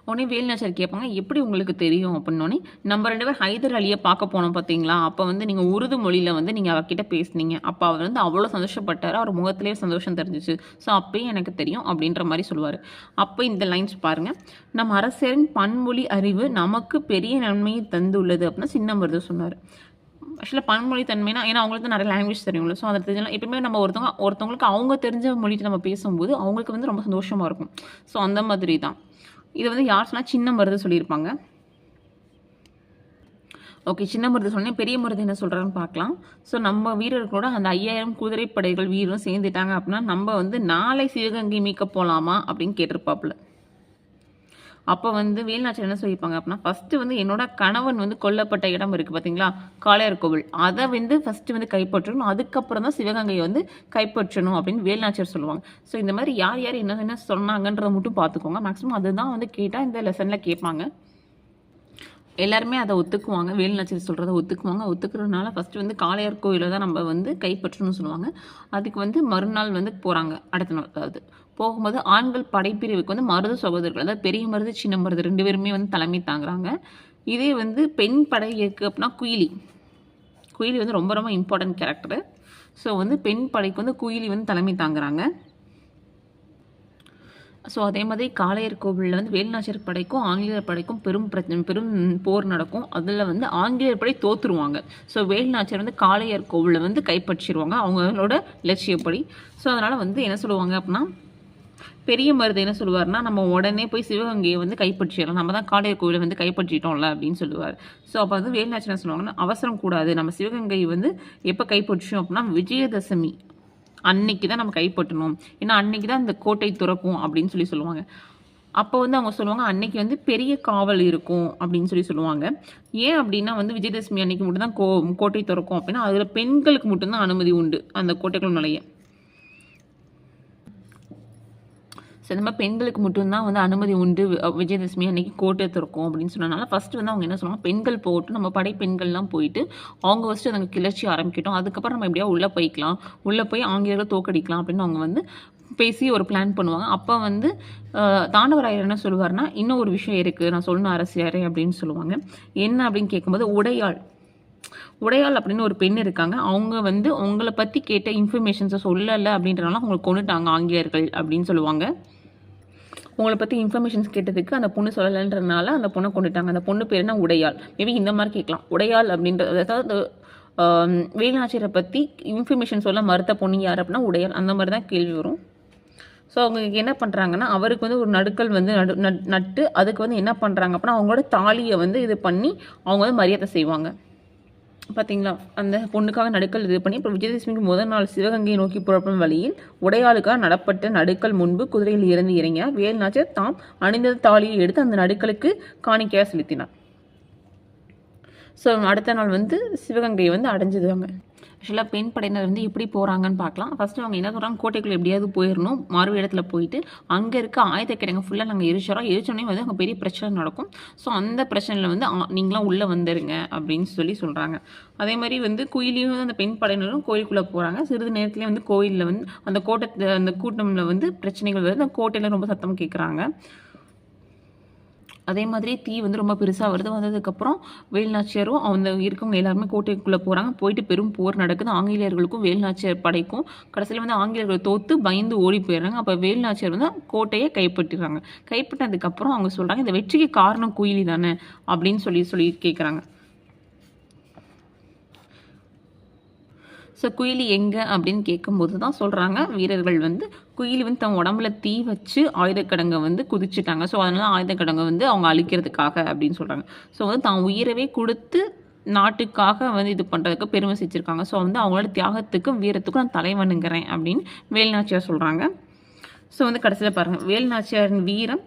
A: உடனே வேலுநாச்சியார் கேட்பாங்க, எப்படி உங்களுக்கு தெரியும் அப்படின்னோடனே, நம்ம 2 பேர் ஹைதர் அலியை பார்க்க போனோம் பார்த்தீங்களா, அப்போ வந்து நீங்கள் உருது மொழியில் வந்து நீங்கள் அவர்கிட்ட பேசுனீங்க, அப்போ அவர் வந்து அவ்வளோ சந்தோஷப்பட்டார், அவர் முகத்திலே சந்தோஷம் தெரிஞ்சிச்சு. ஸோ அப்பயே எனக்கு தெரியும் அப்படின்ற மாதிரி சொல்லுவார். அப்போ இந்த லைன்ஸ் பாருங்கள். நம் அரசரின் பன்மொழி அறிவு நமக்கு பெரிய நன்மையை தந்துள்ளது அப்படின்னா சின்னமருது சொன்னார். ஆக்சுவலாக பன்மொழி தன்மைனா ஏன்னா அவங்களுக்கு நிறைய லாங்குவேஜ் தெரியும்ல. ஸோ அதை தெரிஞ்சலாம். எப்பவுமே நம்ம ஒருத்தவங்களுக்கு அவங்க தெரிஞ்ச மொழிட்டு நம்ம பேசும்போது அவங்களுக்கு வந்து ரொம்ப சந்தோஷமாக இருக்கும். ஸோ அந்த மாதிரி தான் இதை வந்து யார் சொன்னால் சின்னமருது சொல்லியிருப்பாங்க. ஓகே, சின்னமருது சொன்னேன். பெரிய மருது என்ன சொல்கிறான்னு பார்க்கலாம். ஸோ நம்ம வீரர்களோட அந்த 5000 குதிரைப்படைகள் வீரரும் சேர்ந்துட்டாங்க அப்படின்னா நம்ம வந்து நாளை சிவகங்கை மீட்க போகலாமா அப்படின்னு கேட்டிருப்பாப்புல. அப்போ வந்து வேலுநாச்சியார் என்ன சொல்லியிருப்பாங்க அப்படின்னா, ஃபஸ்ட்டு வந்து என்னோட கணவன் வந்து கொல்லப்பட்ட இடம் இருக்குது பார்த்தீங்களா, காளையார் கோவில், அதை வந்து ஃபஸ்ட்டு வந்து கைப்பற்றணும், அதுக்கப்புறம் தான் சிவகங்கையை வந்து கைப்பற்றணும் அப்படின்னு வேலுநாச்சியார் சொல்லுவாங்க. ஸோ இந்த மாதிரி யார் யார் என்ன சொன்னாங்கன்றதை மட்டும் பார்த்துக்கோங்க. மேக்ஸிமம் அதுதான் வந்து கேட்டால் இந்த லெசனில் கேட்பாங்க. எல்லாருமே அதை ஒத்துக்குவாங்க. வேலுநாச்சியார் சொல்கிறத ஒத்துக்குவாங்க. ஒத்துக்கிறதுனால ஃபஸ்ட்டு வந்து காளையார் கோயிலை தான் நம்ம வந்து கைப்பற்றணும்னு சொல்லுவாங்க. அதுக்கு வந்து மறுநாள் வந்து போகிறாங்க. அடுத்த நாள் அதாவது போகும்போது ஆண்கள் படைப்பிரிவுக்கு வந்து மருது சகோதரர்கள், அதாவது பெரிய மருது சின்ன மருது 2 பேருமே வந்து தலைமை தாங்குறாங்க. இதே வந்து பெண் படை இருக்குது அப்படின்னா குயிலி வந்து ரொம்ப ரொம்ப இம்பார்ட்டன்ட் கேரக்டரு. ஸோ வந்து பெண் படைக்கு வந்து குயிலி வந்து தலைமை தாங்குறாங்க. ஸோ அதே மாதிரி காளையார் கோவிலில் வந்து வேலுநாச்சியார் படைக்கும் ஆங்கிலேயர் படைக்கும் பெரும் போர் நடக்கும். அதில் வந்து ஆங்கிலேயர் படை தோற்றுருவாங்க. ஸோ வேலுநாச்சியார் வந்து காளையார் கோவிலை வந்து கைப்பற்றிடுவாங்க அவங்களோட லட்சியப்படி. ஸோ அதனால் வந்து என்ன சொல்லுவாங்க அப்படின்னா, பெரிய மருது என்ன சொல்லுவார்னா, நம்ம உடனே போய் சிவகங்கையை வந்து கைப்பற்றிடலாம், நம்ம தான் காளையார் கோவிலை வந்து கைப்பற்றிட்டோம்ல அப்படின்னு சொல்லுவார். ஸோ அப்போ வந்து வேலுநாச்சியார் என்ன சொல்லுவாங்கன்னா, அவசரம் கூடாது, நம்ம சிவகங்கை வந்து எப்போ கைப்பற்றோம் அப்படின்னா விஜயதசமி அன்னைக்கு தான் நம்ம கைப்பற்றணும், ஏன்னா அன்னைக்கு தான் இந்த கோட்டை துறக்கும் அப்படின்னு சொல்லுவாங்க. அப்போ வந்து அவங்க சொல்லுவாங்க அன்னைக்கு வந்து பெரிய காவல் இருக்கும் அப்படின்னு சொல்லுவாங்க. ஏன் அப்படின்னா வந்து விஜயதசமி அன்னைக்கு மட்டும்தான் கோட்டை திறக்கும் அப்படின்னா அதில் பெண்களுக்கு மட்டும்தான் அனுமதி உண்டு அந்த கோட்டைக்குள் நுழைய. ஸோ இந்த மாதிரி பெண்களுக்கு மட்டும்தான் வந்து அனுமதி உண்டு விஜயதசமி அன்னைக்கு கோட்டை திறக்கும் அப்படின்னு சொன்னனால ஃபஸ்ட்டு வந்து அவங்க என்ன சொல்லுவாங்க, பெண்கள் போட்டு நம்ம படைப்பெண்கள்லாம் போயிட்டு அவங்க ஃபஸ்ட்டு நாங்கள் கிளர்ச்சி ஆரம்பிக்கிட்டோம், அதுக்கப்புறம் நம்ம எப்படியா உள்ளே போய்க்கலாம், உள்ளே போய் ஆங்கிலேயர்கள் தோக்கடிக்கலாம் அப்படின்னு அவங்க வந்து பேசி ஒரு பிளான் பண்ணுவாங்க. அப்போ வந்து தாண்டவராயர் என்ன சொல்லுவார்னா, இன்னும் ஒரு விஷயம் இருக்குது நான் சொல்லணும் அரசியாரே அப்படின்னு சொல்லுவாங்க. என்ன அப்படின்னு கேட்கும்போது உடையாள் அப்படின்னு ஒரு பெண் இருக்காங்க, அவங்க வந்து உங்களை பற்றி கேட்ட இன்ஃபர்மேஷன்ஸை சொல்லலை அப்படின்றனால அவங்களுக்கு கொண்டுட்டாங்க ஆங்கிலேயர்கள் அப்படின்னு சொல்லுவாங்க. உங்களை பற்றி இன்ஃபர்மேஷன்ஸ் கேட்டதுக்கு அந்த பொண்ணு சொல்லலைன்றனால அந்த பொண்ணை கொண்டுட்டாங்க. அந்த பொண்ணு பேர் என்ன, உடையாள். மேபி இந்த மாதிரி கேட்கலாம். உடையாள் அப்படின்றது அதாவது வேலுநாச்சியாரை பற்றி இன்ஃபர்மேஷன் சொல்ல மறுத்த பொண்ணு யார் அப்படின்னா உடையாள். அந்த மாதிரி தான் கேள்வி வரும். ஸோ அவங்க என்ன பண்ணுறாங்கன்னா, அவருக்கு வந்து ஒரு நடுக்கல் வந்து நட்டு அதுக்கு வந்து என்ன பண்ணுறாங்க அப்படின்னா அவங்களோட தாலியை வந்து இது பண்ணி அவங்க வந்து மரியாதை செய்வாங்க. பார்த்தீங்களா, அந்த பொண்ணுக்காக நடுக்கல் இது பண்ணி அப்புறம் விஜயதசமிக்கு முதல் நாள் சிவகங்கையை நோக்கி புறப்படும் வழியில் உடையாளுக்காக நடப்பட்ட நடுக்கல் முன்பு குதிரையில் இறந்து இறங்கினார். வேலுநாச்சியார் தாம் அணிந்த தாலியை எடுத்து அந்த நடுக்கலுக்கு காணிக்கையாக செலுத்தினார். ஸோ அடுத்த நாள் வந்து சிவகங்கையை வந்து அடைஞ்சிடுவாங்க. ஆக்சுவலாக பெண் படையினர் வந்து எப்படி போகிறாங்கன்னு பார்க்கலாம். ஃபஸ்ட்டு அவங்க என்ன சொல்கிறாங்க, கோட்டைக்குள்ளே எப்படியாவது போயிடணும், மாறு இடத்துல போயிட்டு அங்கே இருக்க ஆயுத கிடங்கு ஃபுல்லாக நாங்கள் எரிச்சோடனே வந்து அங்கே பெரிய பிரச்சனை நடக்கும். ஸோ அந்த பிரச்சனையில் வந்து நீங்களாம் உள்ளே வந்துடுங்க அப்படின்னு சொல்கிறாங்க. அதே மாதிரி வந்து குயிலியும் வந்து அந்த பெண் படையினரும் கோயிலுக்குள்ளே போகிறாங்க. சிறிது நேரத்துலேயே வந்து கோயிலில் வந்து அந்த கூட்டமில் வந்து பிரச்சனைகள் வருது. அந்த கோட்டையில் ரொம்ப சத்தம் கேட்குறாங்க. அதே மாதிரி தீ வந்து ரொம்ப பெருசாக வந்ததுக்கப்புறம் வேலுநாச்சியாரும் அந்த இருக்கவங்க எல்லாருமே கோட்டைக்குள்ளே போகிறாங்க. போயிட்டு பெரும் போர் நடக்குது. ஆங்கிலேயர்களுக்கும் வேலுநாச்சியார் படைக்கும். கடைசியில் வந்து ஆங்கிலேயர்கள் தோற்று பயந்து ஓடி போயிடுறாங்க. அப்போ வேலுநாச்சியார் வந்து கோட்டையை கைப்பற்றிடுறாங்க. கைப்பற்றதுக்கப்புறம் அவங்க சொல்கிறாங்க, இந்த வெற்றிக்கு காரணம் குயிலி தானே அப்படின்னு சொல்லி கேட்குறாங்க. ஸோ குயிலி எங்கே அப்படின்னு கேட்கும்போது தான் சொல்கிறாங்க, வீரர்கள் வந்து குயிலி வந்து தன் உடம்புல தீ வச்சு ஆயுதக்கடங்கை வந்து குதிச்சுட்டாங்க. ஸோ அதனால் ஆயுதக்கடங்கை வந்து அவங்க அழிக்கிறதுக்காக அப்படின்னு சொல்கிறாங்க. ஸோ வந்து தான் உயிரவே கொடுத்து நாட்டுக்காக வந்து இது பண்ணுறதுக்கு பெருமை செஞ்சுருக்காங்க. ஸோ வந்து அவங்களோட தியாகத்துக்கும் வீரத்துக்கும் நான் தலைவணுங்கிறேன் அப்படின்னு வேலுநாச்சியார் சொல்கிறாங்க. ஸோ வந்து கடைசியில் பாருங்கள், வேலுநாச்சியாரின் வீரம்,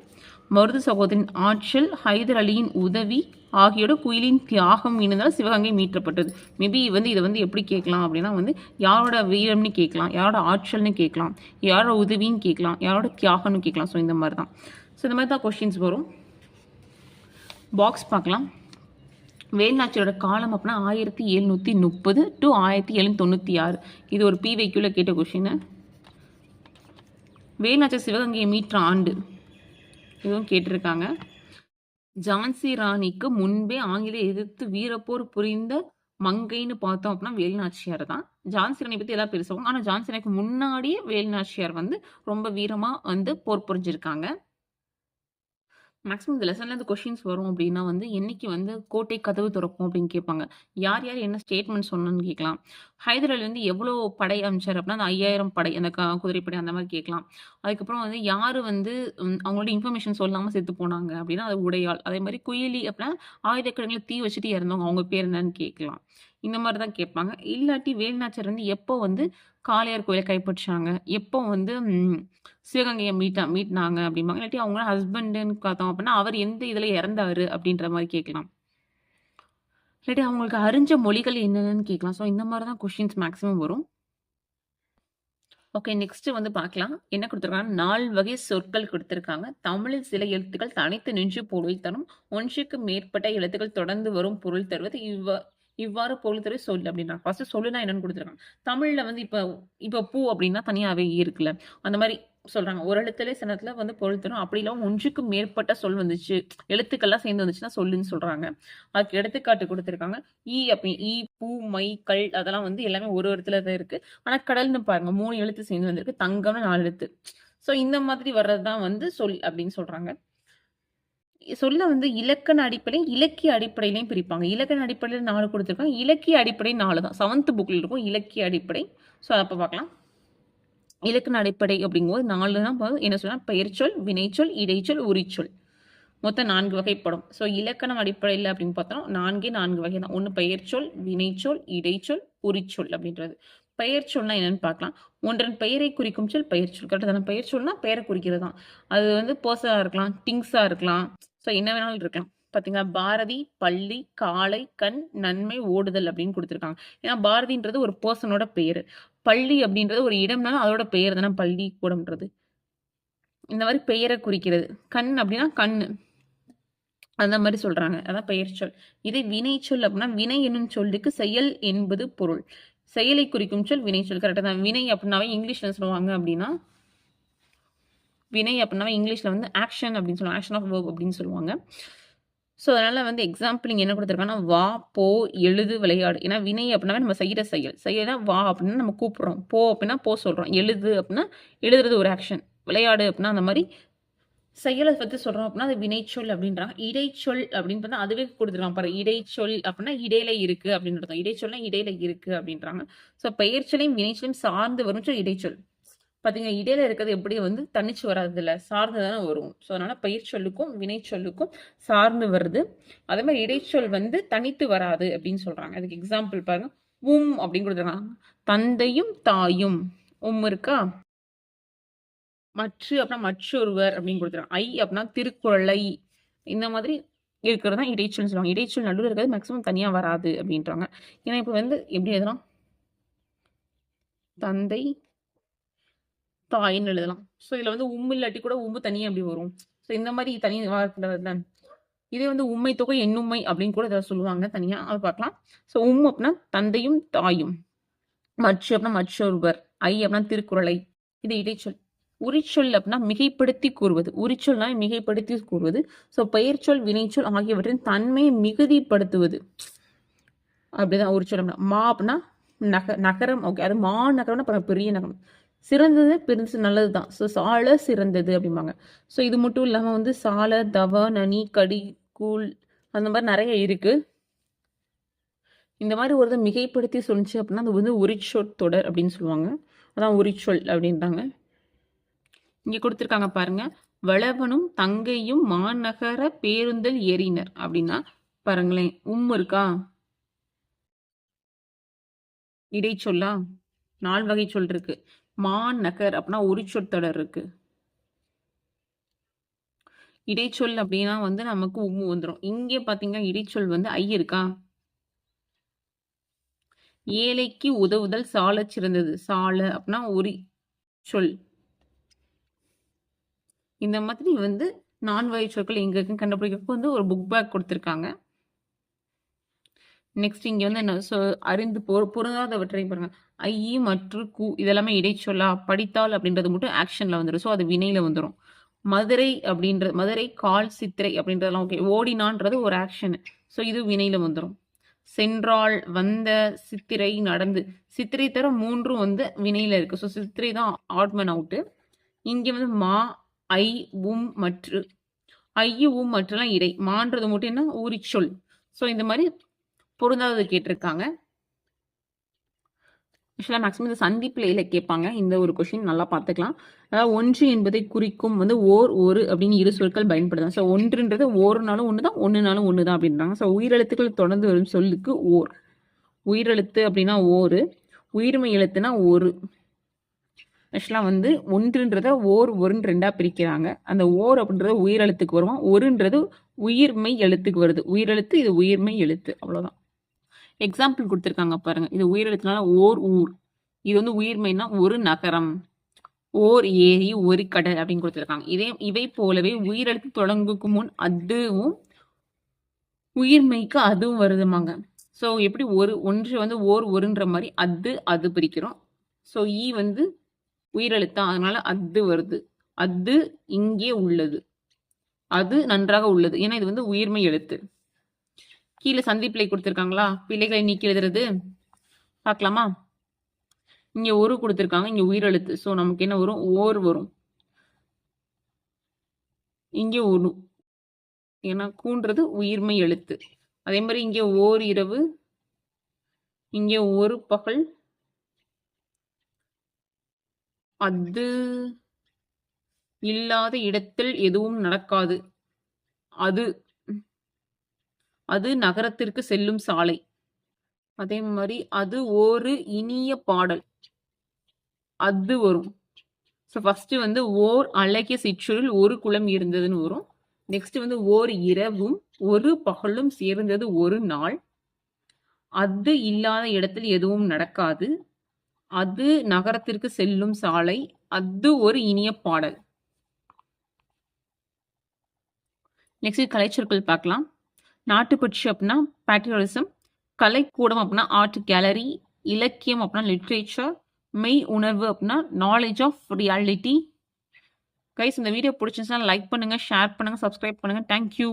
A: மருது சகோதரின் ஆற்றல், ஹைதர் அலியின் உதவி ஆகியோட குயிலின் தியாகம் இணைந்தால் சிவகங்கை மீட்டப்பட்டது. மேபி வந்து இதை வந்து எப்படி கேட்கலாம் அப்படின்னா வந்து யாரோட வீரம்னு கேட்கலாம், யாரோட ஆற்றல்னு கேட்கலாம், யாரோட உதவின்னு கேட்கலாம், யாரோட தியாகம்னு கேட்கலாம். ஸோ இந்த மாதிரி தான் கொஷின்ஸ் வரும். பாக்ஸ் பார்க்கலாம். வேலுநாச்சியோட காலம் அப்படின்னா 1730 to 1796. இது ஒரு PYQல கேட்ட கொஷின். வேலுநாச்சியார் சிவகங்கையை மீட்ட ஆண்டு இதுவும் கேட்டிருக்காங்க. ஜான்சி ராணிக்கு முன்பே ஆங்கிலேயர் எதிர்த்து வீரப்போர் புரிந்த மங்கைன்னு பார்த்தோம் அப்படின்னா வேலுநாச்சியார் தான். ஜான்சி ராணி பற்றி எல்லாம் பேசுவாங்க. ஆனால் ஜான்சி ராணிக்கு முன்னாடியே வேலுநாச்சியார் வந்து ரொம்ப வீரமாக வந்து போர் புரிஞ்சிருக்காங்க. மேக்ஸிமம் இந்த லெசன்ல இருந்து கொஷின்ஸ் வரும் அப்படின்னா வந்து என்னைக்கு வந்து கோட்டை கதவு திறக்கும் அப்படின்னு கேட்பாங்க. யார் யார் என்ன ஸ்டேட்மெண்ட் சொன்னோன்னு கேட்கலாம். ஹைதர் அலி வந்து எவ்வளோ படை அமைச்சார் அப்படின்னா அந்த 5000 படை, அந்த குதிரைப்படை அந்த மாதிரி கேட்கலாம். அதுக்கப்புறம் வந்து யார் வந்து அவங்களோட இன்ஃபர்மேஷன் சொல்லாமல் செத்து போனாங்க அப்படின்னா அது உடையாள். அதே மாதிரி குயிலி அப்படின்னா ஆயுதக்கிழங்குல தீ வச்சுட்டு இறந்தவங்க, அவங்க பேர் என்னன்னு கேட்கலாம். இந்த மாதிரி தான் கேட்பாங்க. இல்லாட்டி வேலுநாச்சியார் வந்து எப்போ வந்து காளையார் கோயிலை கைப்பற்றாங்க, எப்போ வந்து சிவகங்கையை மீட்னாங்க அப்படிம்பாங்க. இல்லாட்டி அவங்க ஹஸ்பண்டுன்னு பார்த்தோம் அப்படின்னா அவர் எந்த இதில் இறந்தாரு அப்படின்ற மாதிரி கேட்கலாம். இல்லாட்டி அவங்களுக்கு அறிஞ்ச மொழிகள் என்னென்னு கேட்கலாம். ஸோ இந்த மாதிரி தான் கொஷின்ஸ் மேக்ஸிமம் வரும். ஓகே, நெக்ஸ்ட் வந்து பார்க்கலாம். என்ன கொடுத்துருக்காங்க, 4 வகை சொற்கள் கொடுத்துருக்காங்க. தமிழில் சில எழுத்துக்கள் தனித்து நின்று பொருள் தரும். ஒன்றுக்கு மேற்பட்ட எழுத்துக்கள் தொடர்ந்து வரும் பொருள் தருவது இவ்வாறு பொருள் தருவது சொல் அப்படின்றாங்க. ஃபர்ஸ்ட் சொல்லுனா என்னன்னு கொடுத்துருக்காங்க. தமிழ்ல வந்து இப்போ பூ அப்படின்னா தனியாகவே இருக்குல்ல, அந்த மாதிரி சொல்றாங்க. ஒரு எழுத்துல சின்னத்துல வந்து பொருள் தரும். அப்படி இல்லாம ஒன்றுக்கு மேற்பட்ட சொல் வந்துச்சு, எழுத்துக்கள்லாம் சேர்ந்து வந்துச்சுன்னா சொல்லுன்னு சொல்றாங்க. அதுக்கு எடுத்துக்காட்டு கொடுத்துருக்காங்க. ஈ, பூ, மை, கல் அதெல்லாம் வந்து எல்லாமே ஒரு இடத்துல தான் இருக்கு. ஆனா கடல்னு பாருங்க 3 எழுத்து சேர்ந்து வந்திருக்கு. தங்கம்னு 4 எழுத்து. ஸோ இந்த மாதிரி வர்றதுதான் வந்து சொல் அப்படின்னு சொல்றாங்க. சொல்ல வந்து இலக்கண அடிப்படை, இலக்கிய அடிப்படையிலையும் பிரிப்பாங்க. இலக்கண அடிப்படையில் 4 கொடுத்துருக்காங்க. இலக்கிய அடிப்படை 4 தான். 7th புக்ல இருக்கும் இலக்கிய அடிப்படை. ஸோ அப்போ பார்க்கலாம். இலக்கண அடிப்படை அப்படிங்கும்போது 4 தான் என்ன சொல்லலாம், பெயர்ச்சொல், வினைச்சொல், இடைச்சொல், உரிச்சொல். மொத்தம் 4 வகைப்படும். ஸோ இலக்கணம் அடிப்படையில் அப்படின்னு பார்த்தோம் 4 வகை தான். ஒன்று பெயர்ச்சொல், வினைச்சொல், இடைச்சொல், உரிச்சொல் அப்படின்றது. பெயர்ச்சொல்னா என்னன்னு பார்க்கலாம். ஒன்றன் பெயரை குறிக்கும் சொல் பெயர்ச்சொல். கரெக்டாக தானே? பெயர்ச்சொல்னா பெயரை குறிக்கிறது தான். அது வந்து பர்சனாக இருக்கலாம், திங்ஸாக இருக்கலாம், ஸோ என்ன வேணாலும் இருக்கலாம். பார்த்தீங்களா, பாரதி, பள்ளி, காளை, கண், நன்மை, ஓடுதல் அப்படின்னு கொடுத்துருக்காங்க. ஏன்னா பாரதின்றது ஒரு பர்சனோட பெயர், பள்ளி அப்படின்றது ஒரு இடம்னாலும் அதோட பெயர் தானே பள்ளி கூடம்ன்றது. இந்த மாதிரி பெயரை குறிக்கிறது. கண் அப்படின்னா கண்ணு, அந்த மாதிரி சொல்றாங்க. அதான் பெயர் சொல். இதே வினை சொல் அப்படின்னா வினை என்னும் சொல்லுக்கு செயல் என்பது பொருள். செயலை குறிக்கும் சொல் வினை சொல். கரெக்டாக தான். வினை அப்படின்னாவே இங்கிலீஷ்ல சொல்லுவாங்க அப்படின்னா வினை அப்படின்னாவே இங்கிலீஷ்ல வந்து ஆக்ஷன் அப்படின்னு சொல்லுவாங்க. ஆக்ஷன் ஆஃப் வேர்ப் அப்படின்னு சொல்லுவாங்க. ஸோ அதனால வந்து எக்ஸாம்பிள் இங்கே என்ன கொடுத்துருக்காங்கன்னா வா, போ, எழுது, விளையாடு. ஏன்னா வினை அப்படின்னாவே நம்ம செய்கிற செயல். செயல்னா வா அப்படின்னா நம்ம கூப்பிடுறோம், போ அப்படின்னா போ சொல்றோம், எழுது அப்படின்னா எழுதுறது ஒரு ஆக்ஷன், விளையாடு அப்படின்னா அந்த மாதிரி செயலை பற்றி சொல்கிறோம் அப்படின்னா அது வினைச்சொல் அப்படின்றாங்க. இடைச்சொல் அப்படின்னு பார்த்தா அதுவே கொடுத்துருக்காங்க பாரு. இடைச்சொல் அப்படின்னா இடையில இருக்கு அப்படின்னு அர்த்தம். இடைச்சொல்னா இடையில இருக்கு அப்படின்றாங்க. ஸோ பெயர்ச்சொலையும் வினைச்சொலையும் சார்ந்து வரும் சொல் இடைச்சொல். பார்த்தீங்க, இடையில இருக்கிறது எப்படி வந்து தனிச்சு வராது இல்லை, சார்ந்து தானே வரும். ஸோ அதனால பெயர்ச்சொல்லுக்கும் வினைச்சொல்லுக்கும் சார்ந்து வருது. அதே மாதிரி இடைச்சொல் வந்து தனித்து வராது அப்படின்னு சொல்றாங்க. அதுக்கு எக்ஸாம்பிள் பாருங்க. அப்படின்னு கொடுத்துருக்காங்க. தந்தையும் தாயும் இருக்கா. அப்படின்னா மற்றொருவர் அப்படின்னு கொடுத்துருக்காங்க. அப்படின்னா திருக்குறளை. இந்த மாதிரி இருக்கிறது தான் இடைச்சொல்னு சொல்லுவாங்க. இடைச்சொல் நடுவில் இருக்கிறது மேக்ஸிமம் தனியாக வராது அப்படின்றாங்க. ஏன்னா இப்போ வந்து எப்படி எழுதலாம், தந்தை தாயின்னு எழுதலாம். ஸோ இதில் வந்து இல்லாட்டி கூட தனியாக எப்படி வரும்? ஸோ இந்த மாதிரி தனி வார்த்தை தான். இதே வந்து உம்மை தொகை எண்ணும்மை அப்படின்னு கூட இதை சொல்லுவாங்க தனியாக, அதை பார்க்கலாம். ஸோ அப்படின்னா தந்தையும் தாயும், மற்ற அப்படின்னா மற்றொருவர், அப்படின்னா திருக்குறளை, இது இடைச்சொல். உரிச்சொல் அப்படின்னா மிகைப்படுத்தி கூறுவது. உரிச்சொல்னா மிகைப்படுத்தி கூறுவது. ஸோ பெயர்ச்சொல் வினைச்சொல் ஆகியவற்றின் தன்மையை மிகுதிப்படுத்துவது, அப்படிதான் உரிச்சொல். மா அப்படின்னா நகரம். ஓகே, அது மா நகரம்னா பெரிய நகரம். சிறந்தது பெருசு நல்லது தான். ஸோ சால சிறந்தது அப்படிம்பாங்க. ஸோ இது மட்டும் இல்லாமல் வந்து சால, தவ, நனி, கடி, கூழ் அந்த மாதிரி நிறைய இருக்கு. இந்த மாதிரி ஒரு மிகைப்படுத்தி சொல்லிச்சு அப்படின்னா அது வந்து உரிச்சொற்தொடர் அப்படின்னு சொல்லுவாங்க. அதான் உரிச்சொல் அப்படின்றாங்க. இங்க கொடுத்துருக்காங்க பாருங்க. வளவனும் தங்கையும் மாநகர பேருந்தில் ஏறினர் அப்படின்னா பாருங்களேன். இருக்கா? இடைச்சொல்லா? 4 வகை சொல் இருக்கு. மாநகர் அப்படின்னா உரிச்சொற்தொடர் இருக்கு. இடைச்சொல் அப்படின்னா வந்து நமக்கு வந்துடும். இங்கே பாத்தீங்கன்னா இடைச்சொல் வந்து ஐ இருக்கா? ஏழைக்கு உதவுதல் சால சிறந்தது. சால அப்படின்னா உரி சொல். இந்த மாதிரி வந்து 4 வகை சொற்கள் எங்க இருக்குன்னு கண்டுபிடிக்கிறதுக்கு வந்து ஒரு புக் பேக் கொடுத்துருக்காங்க. நெக்ஸ்ட் இங்க வந்து என்ன அறிந்து பொருந்தாதவற்றை பாருங்க. ஐ மற்றும் கு இதெல்லாமே இடைச்சொல்லா? படித்தால் அப்படின்றது மட்டும் ஆக்ஷன்ல வந்துடும். ஸோ அது வினையில வந்துடும். மதுரை அப்படின்றது, மதுரை கால் சித்திரை அப்படின்றதெல்லாம் ஓகே. ஓடினான்றது ஒரு ஆக்ஷன். ஸோ இது வினையில வந்துடும். சென்றாள், வந்த, சித்திரை, நடந்து. சித்திரை தர 3ம் வந்து வினையில இருக்கு. ஸோ சித்திரை தான் ஆட்மன் அவுட்டு. இங்க வந்து மா, ஐ, மற்று. ஐ, மற்றெல்லாம் இடை. மான்றது மட்டும் என்ன? ஊரிச்சொல். ஸோ இந்த மாதிரி பொருந்தாதது கேட்டிருக்காங்க. ஆக்சுவலாக மேக்ஸிமம் இந்த சந்திப்பிலையில் கேட்பாங்க. இந்த ஒரு கொஷின் நல்லா பார்த்துக்கலாம். அதாவது ஒன்று என்பதை குறிக்கும் வந்து ஒரு அப்படின்னு இரு சொற்கள் பயன்படுதான். ஸோ ஒன்றுன்றது நாளும் ஒன்று தான், நாளும் ஒன்று தான் அப்படின்றாங்க. ஸோ உயிரெழுத்துக்கள் தொடர்ந்து வரும் சொல்லுக்கு ஓர். உயிரெழுத்து அப்படின்னா உயிர்மை எழுத்துனா ஒரு. ஆக்சுவலாக வந்து ஒன்றுன்றத ஒருன்னு 2ஆக பிரிக்கிறாங்க. அந்த அப்படின்றது உயிரெழுத்துக்கு வருமா, ஒருன்றது உயிர்மை எழுத்துக்கு வருது. உயிரெழுத்து, இது உயிர்மை எழுத்து, அவ்வளோதான். எக்ஸாம்பிள் கொடுத்துருக்காங்க பாருங்க. இது உயிரெழுத்துனால ஊர். இது வந்து உயிர்மைனா ஒரு நகரம், ஓர் ஏரி, ஒரு கடல் அப்படின்னு கொடுத்துருக்காங்க. இவை போலவே உயிரெழுத்து தொடங்குக்கு முன் அதுவும் உயிர்மைக்கு அதுவும் வருதுமாங்க. ஸோ எப்படி ஒன்று வந்து ஒருன்ற மாதிரி அது பிரிக்கிறோம். ஸோ வந்து உயிரெழுத்தா, அதனால அது வருது. அது இங்கே உள்ளது, அது நன்றாக உள்ளது. ஏன்னா இது வந்து உயிர்மை எழுத்து. கீழே சந்திப்பிழை கொடுத்துருக்காங்களா? பிழைகளை நீக்கி எழுதுறது பார்க்கலாமா? இங்க ஒரு கொடுத்துருக்காங்க, இங்க உயிரெழுத்து. ஸோ நமக்கு என்ன வரும்? வரும். இங்க ஒரு, ஏன்னா கூன்றது உயிர்மை எழுத்து. அதே மாதிரி இங்க ஓர் இரவு, இங்க ஒரு பகல், அது இல்லாத இடத்தில் எதுவும் நடக்காது. அது நகரத்திற்கு செல்லும் சாலை. அதே மாதிரி அது ஒரு இனிய பாடல், அது வரும். ஸோ ஃபர்ஸ்ட் வந்து ஓர் அழகிய சிற்றூரில் ஒரு குளம் இருந்ததுன்னு வரும். நெக்ஸ்ட் வந்து ஓர் இரவும் ஒரு பகலும் சேர்ந்தது ஒரு நாள், அது இல்லாத இடத்தில் எதுவும் நடக்காது, அது நகரத்திற்கு செல்லும் சாலை, அது ஒரு இனிய பாடல். நெக்ஸ்ட் கலைச்சொற்கள் பார்க்கலாம். நாட்டுப்பற்று அப்படின்னா பேட்ரியாட்டிசம், கலைக்கூடம் அப்படின்னா ஆர்ட் கேலரி, இலக்கியம் அப்படின்னா லிட்ரேச்சர், மெய் உணர்வு அப்படின்னா நாலேஜ் ஆஃப் ரியாலிட்டி. கைஸ், இந்த வீடியோ பிடிச்சிருந்துச்சுன்னா லைக் பண்ணுங்க, ஷேர் பண்ணுங்க, சப்ஸ்கிரைப் பண்ணுங்க. தேங்க்யூ.